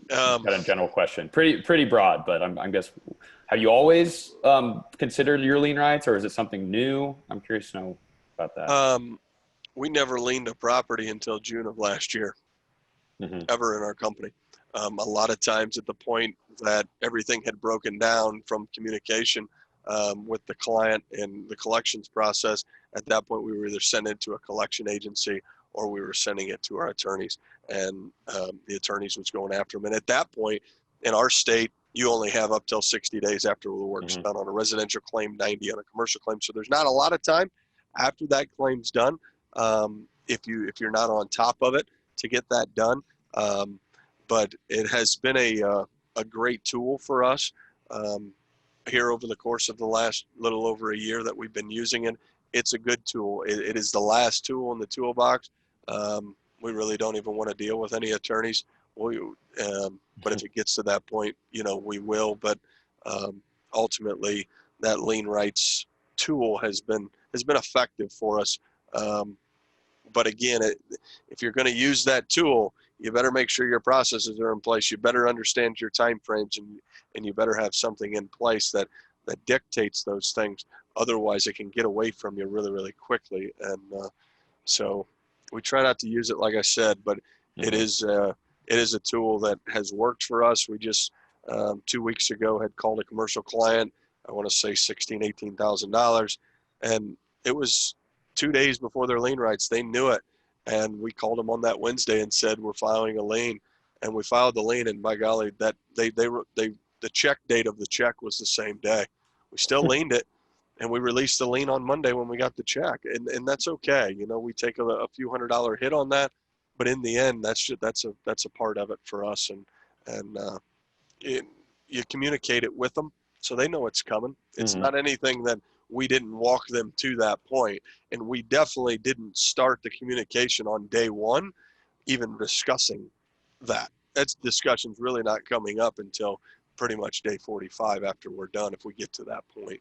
a general question, pretty broad, but I'm guess, have you always considered your lien rights, or is it something new? I'm curious to know about that. We never liened a property until June of last year, ever in our company. A lot of times at the point that everything had broken down from communication with the client and the collections process, at that point we were either sending it to a collection agency or we were sending it to our attorneys, and the attorneys was going after them. And at that point, in our state, you only have up till 60 days after the work's done on a residential claim, 90 on a commercial claim. So there's not a lot of time after that claim's done, if you're not on top of it, to get that done. But it has been a great tool for us here over the course of the last little over a year that we've been using it. It's a good tool. It is the last tool in the toolbox. We really don't even want to deal with any attorneys. But if it gets to that point, we will. But ultimately, that lien rights tool has been effective for us. But again, if you're going to use that tool, you better make sure your processes are in place. You better understand your time frames, and you better have something in place that dictates those things. Otherwise, it can get away from you really, really quickly. And so we try not to use it, like I said, but it is a tool that has worked for us. We just 2 weeks ago had called a commercial client, I want to say $16,000, $18,000, and it was 2 days before their lien rights. They knew it, and we called them on that Wednesday and said we're filing a lien, and we filed the lien. And by golly, that the check date of the check was the same day. We still liened it, and we released the lien on Monday when we got the check, and that's okay. We take a few $100 hit on that, but in the end, that's a part of it for us, and you communicate it with them so they know it's coming. It's not anything that we didn't walk them to that point, and we definitely didn't start the communication on day one, even discussing that. That's discussion's really not coming up until pretty much day 45 after we're done, if we get to that point,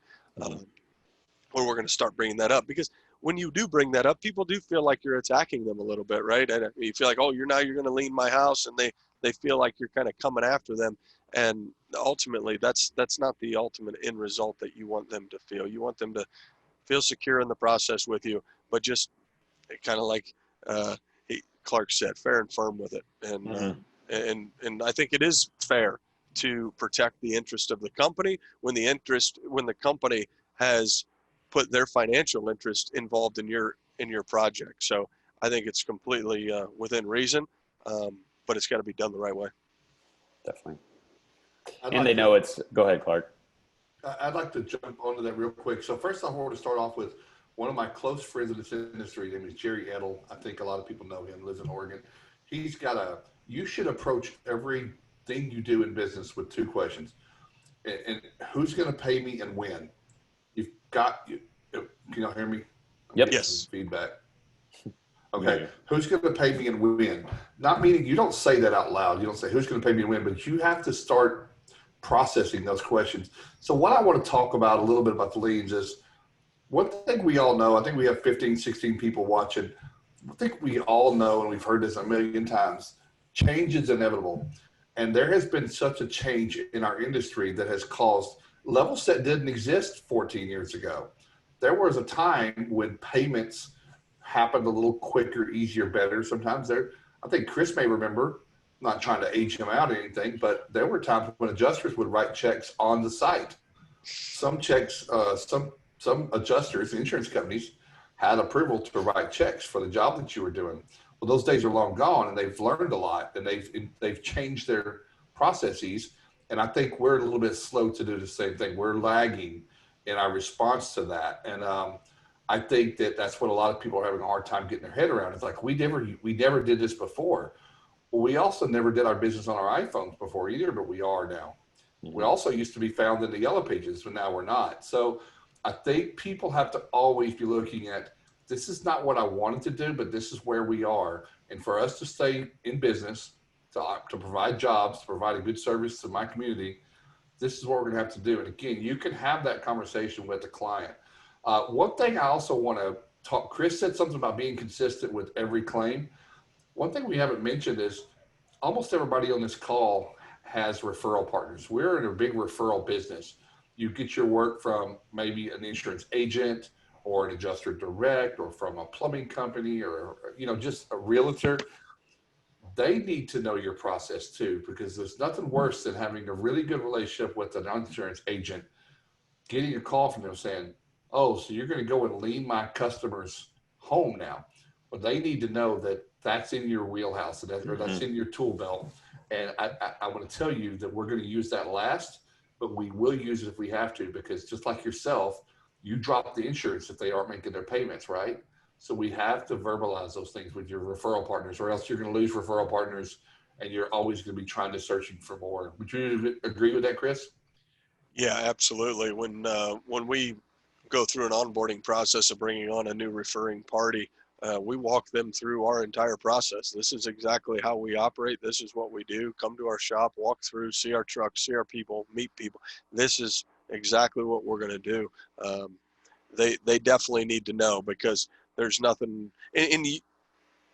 where we're going to start bringing that up. Because when you do bring that up, people do feel like you're attacking them a little bit, right? And you feel like, oh, you're going to lien my house, and they feel like you're kind of coming after them. And ultimately, that's not the ultimate end result that you want them to feel. You want them to feel secure in the process with you, but just kind of like Klark said, fair and firm with it. And I think it is fair to protect the interest of the company when the company has put their financial interest involved in your project. So I think it's completely within reason, but it's got to be done the right way. Definitely. I'd And like they to, know it's, go ahead, Clark. I'd like to jump onto that real quick. So first off, I want to start off with one of my close friends in this industry. His name is Jerry Edel. I think a lot of people know him, lives in Oregon. He's got you should approach everything you do in business with two questions. And who's going to pay me and when? Can y'all hear me? I'm Yep. getting some Yes. feedback. Yeah. Okay. Who's going to pay me and when? Not meaning you don't say that out loud. You don't say who's going to pay me and when, but you have to start processing those questions. So what I want to talk about a little bit about the liens is one thing we all know. I think we have 15, 16 people watching. I think we all know, and we've heard this a million times, change is inevitable. And there has been such a change in our industry that has caused Levelset didn't exist 14 years ago. There was a time when payments happened a little quicker, easier, better. Sometimes I think Chris may remember, not trying to age him out or anything, but there were times when adjusters would write checks on the site. Some checks, some adjusters, insurance companies had approval to write checks for the job that you were doing. Well, those days are long gone, and they've learned a lot, and they've changed their processes. And I think we're a little bit slow to do the same thing. We're lagging in our response to that, and I think that's what a lot of people are having a hard time getting their head around. It's like we never did this before. Well, we also never did our business on our iPhones before either, but we are now. We also used to be found in the yellow pages, but now we're not. So I think people have to always be looking at, this is not what I wanted to do, but this is where we are. And for us to stay in business, to provide jobs, to provide a good service to my community, this is what we're going to have to do. And again, you can have that conversation with the client. One thing I also want to talk, Chris said something about being consistent with every claim. One thing we haven't mentioned is almost everybody on this call has referral partners. We're in a big referral business. You get your work from maybe an insurance agent or an adjuster direct, or from a plumbing company, or just a realtor. They need to know your process too, because there's nothing worse than having a really good relationship with an insurance agent, getting a call from them saying, oh, so you're going to go and lien my customer's home now. Well, they need to know that that's in your wheelhouse, or that's in your tool belt. And I want to tell you that we're going to use that last, but we will use it if we have to, because just like yourself, you drop the insurance if they aren't making their payments, right? So we have to verbalize those things with your referral partners, or else you're going to lose referral partners, and you're always going to be trying to searching for more. Would you agree with that, Chris? Yeah, absolutely. When we go through an onboarding process of bringing on a new referring party, we walk them through our entire process. This is exactly how we operate. This is what we do. Come to our shop, walk through, see our trucks, see our people, meet people. This is exactly what we're going to do. They definitely need to know, because there's nothing. And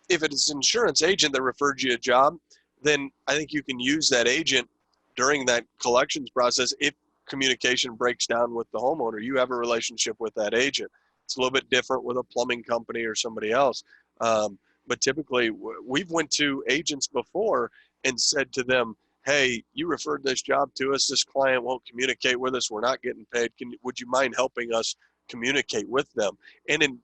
if it's an insurance agent that referred you a job, then I think you can use that agent during that collections process. If communication breaks down with the homeowner, you have a relationship with that agent. It's a little bit different with a plumbing company or somebody else. But typically we've went to agents before and said to them, hey, you referred this job to us. This client won't communicate with us. We're not getting paid. Would you mind helping us communicate with them? And then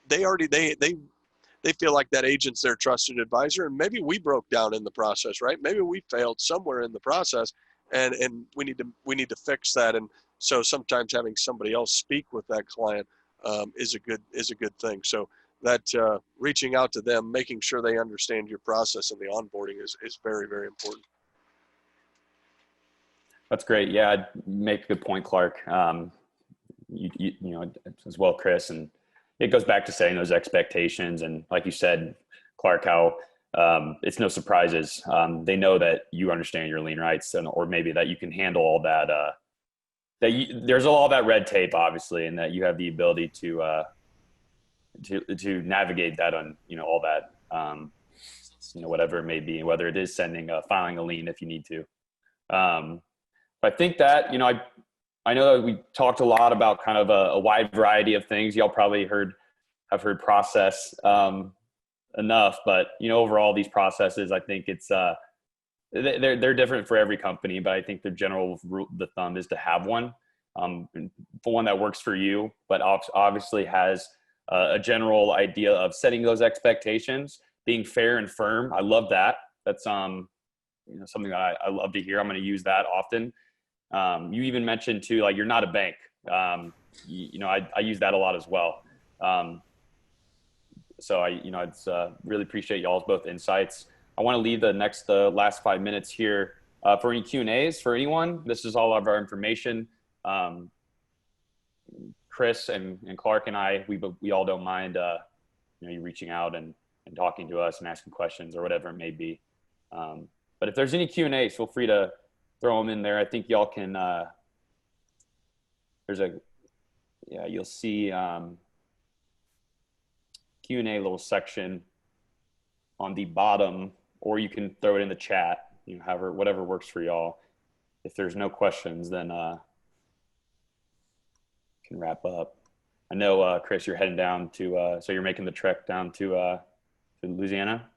they feel like that agent's their trusted advisor, and maybe we broke down in the process, right? Maybe we failed somewhere in the process, and we need to fix that. And so sometimes having somebody else speak with that client is a good thing. So that reaching out to them, making sure they understand your process and the onboarding is very, very important. That's great. Yeah, you make a good point, Clark. You know, as well, Chris, and it goes back to setting those expectations. And like you said, Clark, how it's no surprises. They know that you understand your lien rights, or maybe that you can handle all that. There's all that red tape, obviously, and that you have the ability to navigate that on, all that, whatever it may be, whether it is filing a lien if you need to. I think that, I know that we talked a lot about kind of a wide variety of things. Y'all probably have heard process enough, but overall these processes, I think it's they're different for every company, but I think the general rule of thumb is to have one, for one that works for you, but obviously has a general idea of setting those expectations, being fair and firm. I love that. That's something that I love to hear. I'm going to use that often. You even mentioned too, like, you're not a bank. I use that a lot as well. So I'd really appreciate y'all's both insights. I want to leave the last 5 minutes here for any Q&As for anyone. This is all of our information. Chris and Klark and I, we all don't mind, you reaching out and talking to us and asking questions or whatever it may be. But if there's any Q&As, feel free to throw them in there. I think y'all can, you'll see Q&A little section on the bottom, or you can throw it in the chat, whatever works for y'all. If there's no questions, then can wrap up. I know, Chris, you're heading down to, so you're making the trek down to Louisiana?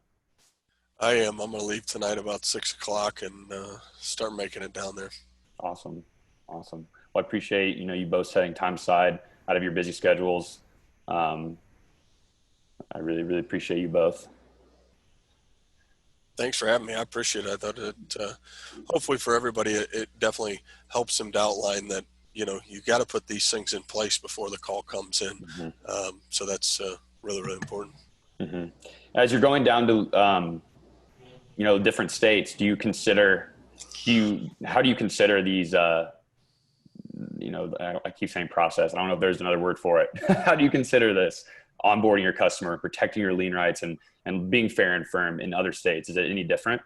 I am. I'm going to leave tonight about 6 o'clock and start making it down there. Awesome. Well, I appreciate, you both setting time aside out of your busy schedules. I really, really appreciate you both. Thanks for having me. I appreciate it. I thought it, hopefully for everybody, it definitely helps them to outline that, you got to put these things in place before the call comes in. Mm-hmm. So that's really, really important. Mm-hmm. As you're going down to, different states, how do you consider these, I keep saying process. I don't know if there's another word for it. How do you consider this onboarding your customer, protecting your lien rights, and being fair and firm in other states? Is it any different?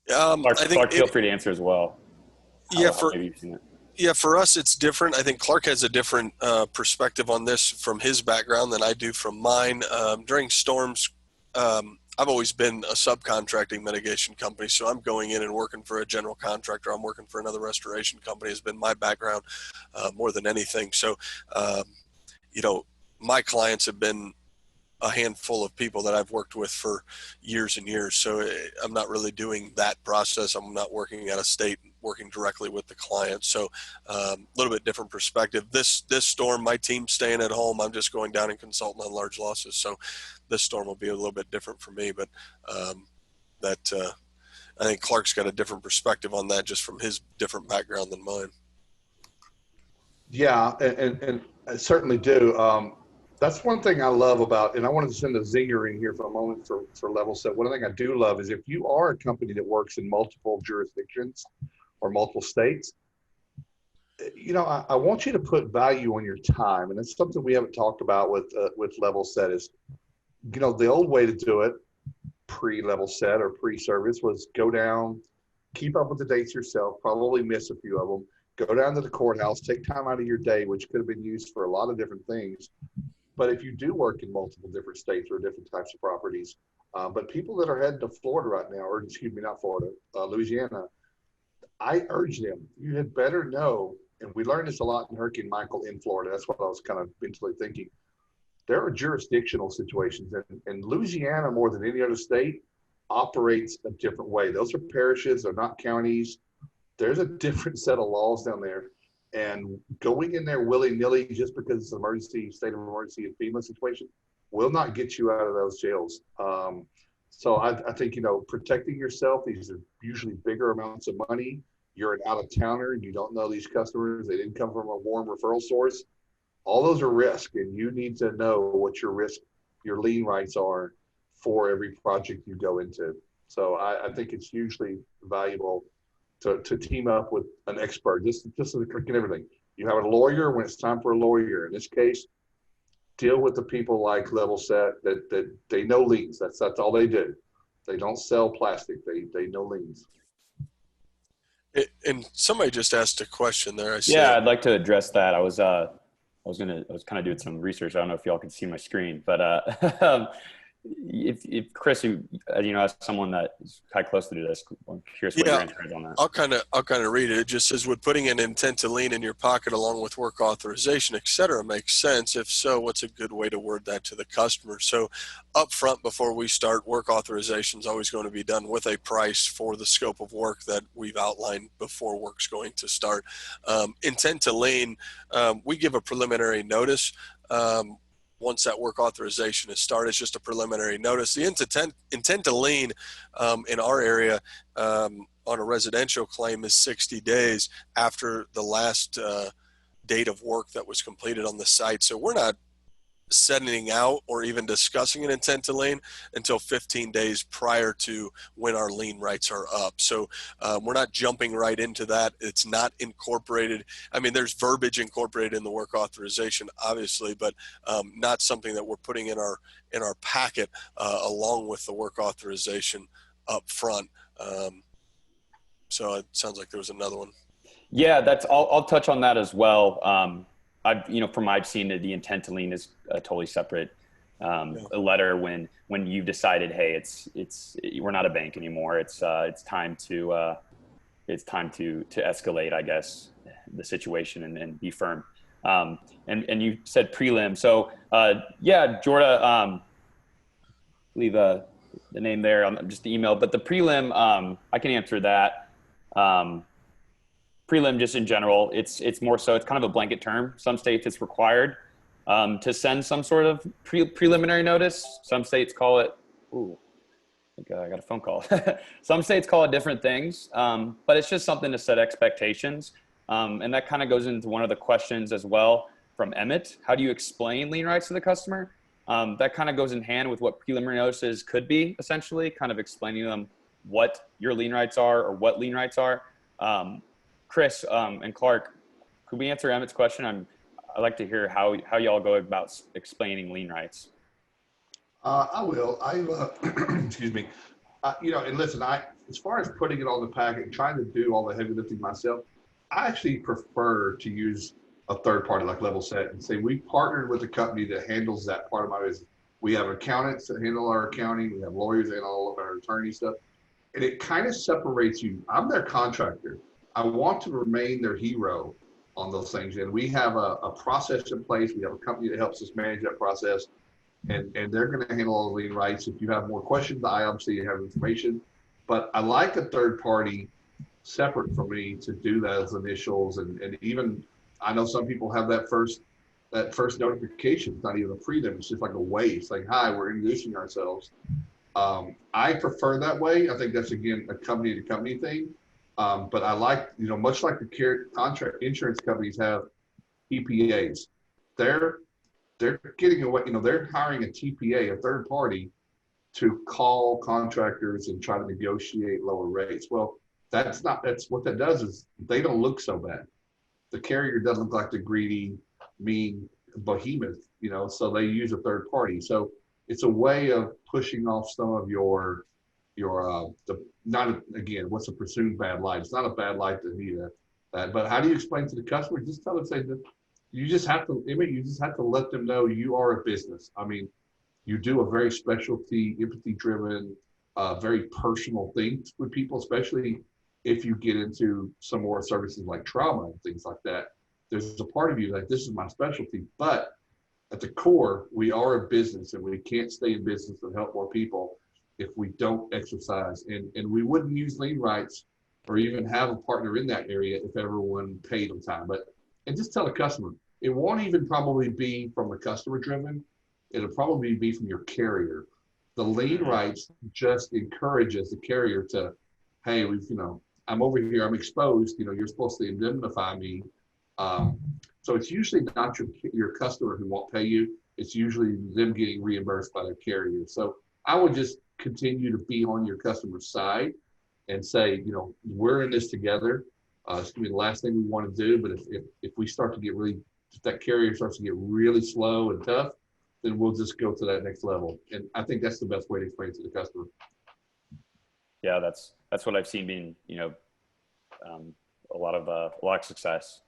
Klark, feel free to answer as well. For us, it's different. I think Klark has a different perspective on this from his background than I do from mine. During storms, I've always been a subcontracting mitigation company, so I'm going in and working for a general contractor. I'm working for another restoration company has been my background more than anything. So, my clients have been a handful of people that I've worked with for years and years. So I'm not really doing that process. I'm not working at a state, working directly with the client. So a little bit different perspective. This storm, my team's staying at home. I'm just going down and consulting on large losses. So this storm will be a little bit different for me, but I think Klark's got a different perspective on that just from his different background than mine. Yeah, and I certainly do. That's one thing I love about, and I wanted to send a zinger in here for a moment for Levelset. One thing I do love is if you are a company that works in multiple jurisdictions or multiple states, I want you to put value on your time. And it's something we haven't talked about with Levelset is, the old way to do it pre-Levelset or pre-service was go down, keep up with the dates yourself, probably miss a few of them, go down to the courthouse, take time out of your day, which could have been used for a lot of different things. But if you do work in multiple different states or different types of properties, but people that are heading to Florida right now, or excuse me, not Florida, Louisiana, I urge them, you had better know, and we learned this a lot in Hurricane Michael in Florida. That's what I was kind of mentally thinking. There are jurisdictional situations, and Louisiana, more than any other state, operates a different way. Those are parishes, they're not counties. There's a different set of laws down there. And going in there willy-nilly just because it's an emergency, state of emergency and FEMA situation will not get you out of those jails. So I think, protecting yourself, these are usually bigger amounts of money. You're an out-of-towner and you don't know these customers. They didn't come from a warm referral source. All those are risk, and you need to know what your lien rights are for every project you go into. So I think it's hugely valuable to team up with an expert, just as a cricket everything. You have a lawyer when it's time for a lawyer. In this case, deal with the people like Levelset that they know liens. That's all they do. They don't sell plastic. They know liens. And somebody just asked a question there. I'd like to address that. I was kind of doing some research. I don't know if y'all can see my screen, but if Chris, as someone that is quite close to this, I'm curious what your answer is on that. I'll kind of read it. It just says, would putting an intent to lien in your pocket along with work authorization, et cetera, make sense? If so, what's a good way to word that to the customer? So up front, before we start, work authorization is always going to be done with a price for the scope of work that we've outlined before work's going to start. Intent to lien, we give a preliminary notice. once that work authorization is started. It's just a preliminary notice. The intent to lien in our area on a residential claim is 60 days after the last date of work that was completed on the site. So we're not sending out or even discussing an intent to lien until 15 days prior to when our lien rights are up. So we're not jumping right into that. It's not incorporated. I mean, there's verbiage incorporated in the work authorization, obviously, but not something that we're putting in our packet along with the work authorization up front. So it sounds like there was another one. Yeah, I'll touch on that as well. From I've seen it, the intent to lien is a totally separate a letter when you've decided, hey, we're not a bank anymore. It's time to escalate, I guess, the situation and be firm. And you said prelim. So Jorda, leave the name there on just the email, but the prelim, I can answer that. Prelim, just in general, it's more so, it's kind of a blanket term. Some states it's required to send some sort of preliminary notice. Some states call it, I got a phone call. Some states call it different things, but it's just something to set expectations. And that kind of goes into one of the questions as well from Emmett. How do you explain lien rights to the customer? That kind of goes in hand with what preliminary notices could be, essentially, kind of explaining them what your lien rights are or what lien rights are. Chris and Klark, could we answer Emmett's question? I'd like to hear how y'all go about explaining lien rights. I will. Excuse me. And listen, as far as putting it on the packet, trying to do all the heavy lifting myself, I actually prefer to use a third party like Levelset and say we partnered with a company that handles that part of my business. We have accountants that handle our accounting. We have lawyers that handle all of our attorney stuff, and it kind of separates you. I'm their contractor. I want to remain their hero on those things. And we have a process in place. We have a company that helps us manage that process. And they're going to handle all the lien rights. If you have more questions, I obviously have information. But I like a third party separate from me to do those initials. And even, I know some people have that first notification. It's not even a prelim. It's just like a wave saying, hi, we're introducing ourselves. I prefer that way. I think that's, again, a company to company thing. But I like, much like the contract insurance companies have TPAs, they're getting away, they're hiring a TPA, a third party, to call contractors and try to negotiate lower rates. Well, that's what that does is they don't look so bad. The carrier doesn't look like the greedy, mean behemoth, so they use a third party. So it's a way of pushing off some of again, what's a presumed bad light? It's not a bad light to need that, but how do you explain to the customer? Just tell them, say that you just have to let them know you are a business. I mean, you do a very specialty, empathy driven, very personal things with people, especially if you get into some more services like trauma and things like that. There's a part of you like, this is my specialty, but at the core, we are a business and we can't stay in business and help more people if we don't exercise, and we wouldn't use lien rights or even have a partner in that area if everyone paid on time. And just tell the customer, it won't even probably be from the customer driven. It'll probably be from your carrier. The lien rights just encourages the carrier to, hey, I'm over here, I'm exposed, you're supposed to indemnify me. So it's usually not your customer who won't pay you. It's usually them getting reimbursed by their carrier. So I would just continue to be on your customer's side and say, we're in this together. It's gonna be the last thing we want to do. But if we start to get if that carrier starts to get really slow and tough, then we'll just go to that next level. And I think that's the best way to explain it to the customer. Yeah, that's what I've seen being, a lot of success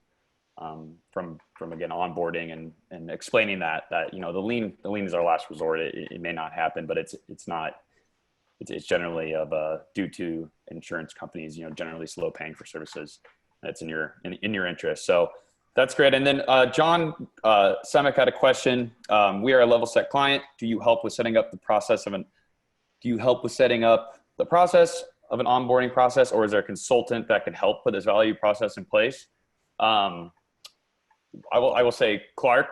from again onboarding and explaining that the lien is our last resort. It may not happen, but it's generally due to insurance companies generally slow paying for services. That's in your interest. So that's great. And then John Semek had a question. We are a Levelset client. Do you help with setting up the process of an onboarding process, or is there a consultant that can help put this value process in place? I will say, Klark,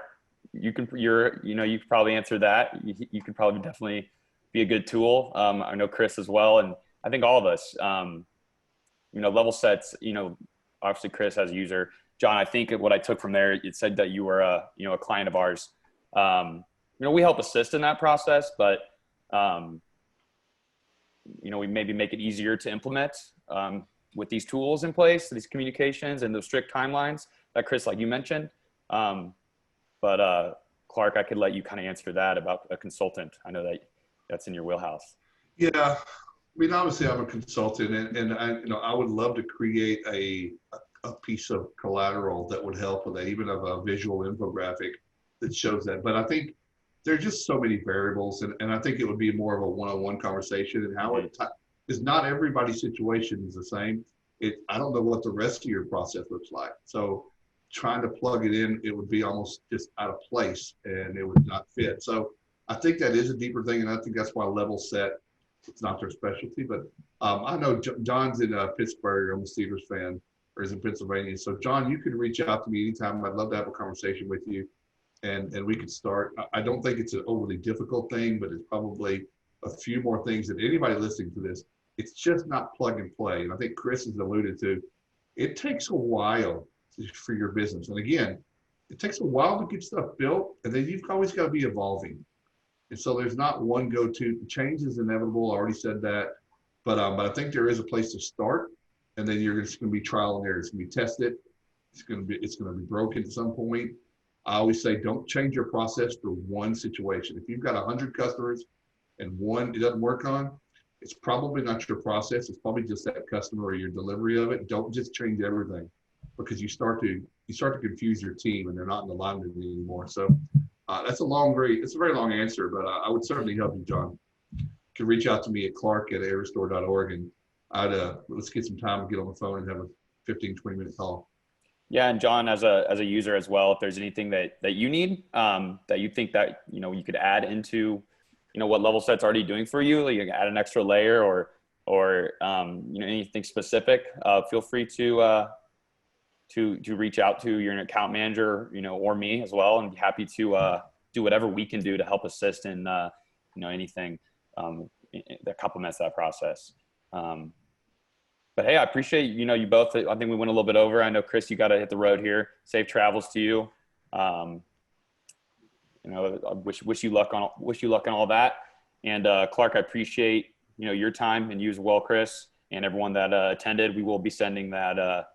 you could probably answer that. You could probably definitely be a good tool. I know Chris as well. And I think all of us, Levelset's, obviously Chris as a user. John, I think what I took from there, it said that you were a client of ours. We help assist in that process, but, we maybe make it easier to implement with these tools in place, these communications and those strict timelines that Chris, like you mentioned. But Klark, I could let you kind of answer that about a consultant. I know that's in your wheelhouse. Yeah, I mean, obviously I'm a consultant, and I would love to create a piece of collateral that would help with that, even of a visual infographic that shows that. But I think there's just so many variables, and I think it would be more of a one-on-one conversation, and how because not everybody's situation is the same. I don't know what the rest of your process looks like. So trying to plug it in, it would be almost just out of place, and it would not fit. So I think that is a deeper thing, and I think that's why Levelset, it's not their specialty. But I know John's in Pittsburgh. I'm a Steelers fan, or is in Pennsylvania. So John, you can reach out to me anytime. I'd love to have a conversation with you, and we could start. I don't think it's an overly difficult thing, but it's probably a few more things that anybody listening to this, it's just not plug and play. And I think Chris has alluded to, it takes a while for your business. And again, it takes a while to get stuff built, and then you've always got to be evolving. And so there's not one go-to. Change is inevitable. I already said that, but I think there is a place to start, and then it's going to be trial and error. It's going to be tested. It's going to be broken at some point. I always say, don't change your process for one situation. If you've got 100 customers and one it doesn't work on, it's probably not your process. It's probably just that customer or your delivery of it. Don't just change everything, because you start to confuse your team, and they're not in alignment anymore. So it's a very long answer, but I would certainly help you, John. You can reach out to me at Klark@airrestore.org, and let's get some time to get on the phone and have a 15, 20-minute call. Yeah, and John, as a user as well, if there's anything that you need, that you think that you could add into what Levelset's already doing for you, like you can add an extra layer or anything specific, feel free to reach out to your account manager, or me as well, and be happy to do whatever we can do to help assist in anything that complements that process. But hey, I appreciate you both. I think we went a little bit over. I know Chris, you got to hit the road here. Safe travels to you. I wish you luck on all that. And Klark, I appreciate your time, and you as well, Chris, and everyone that attended. We will be sending that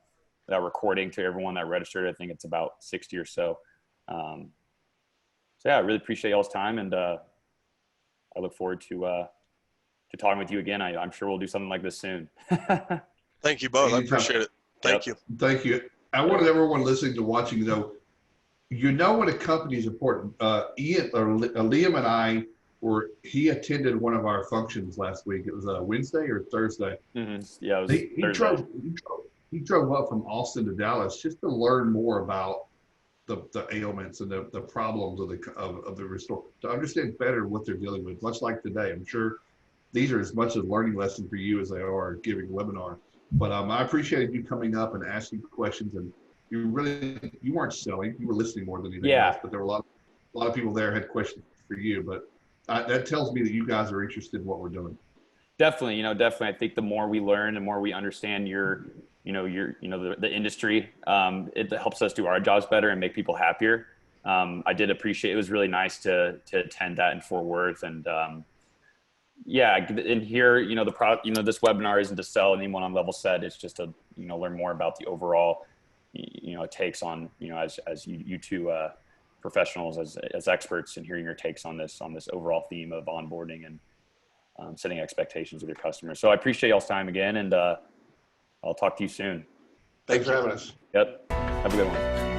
recording to everyone that registered. I think it's about 60 or so. So yeah, I really appreciate y'all's time, and I look forward to talking with you again. I'm sure we'll do something like this soon. Thank you both. I appreciate it. Thank you. Thank you. I want everyone listening to watching know, when a company is important. Liam and I he attended one of our functions last week. It was Wednesday or Thursday. Mm-hmm. Yeah, it was Thursday. He drove up from Austin to Dallas just to learn more about the ailments and the problems of the restore, to understand better what they're dealing with. Much like today, I'm sure these are as much a learning lesson for you as they are giving a webinar. But I appreciated you coming up and asking questions, and you weren't selling, you were listening more than anything else. But there were a lot of people there had questions for you. But that tells me that you guys are interested in what we're doing. Definitely, definitely. I think the more we learn, the more we understand the industry, it helps us do our jobs better and make people happier. I did appreciate, it was really nice to attend that in Fort Worth, and in here, this webinar isn't to sell anyone on Levelset. It's just to, learn more about the overall, takes on, as you two professionals, as experts, and hearing your takes on this overall theme of onboarding and setting expectations with your customers. So I appreciate y'all's time again, and I'll talk to you soon. Thanks for having us. Yep. Have a good one.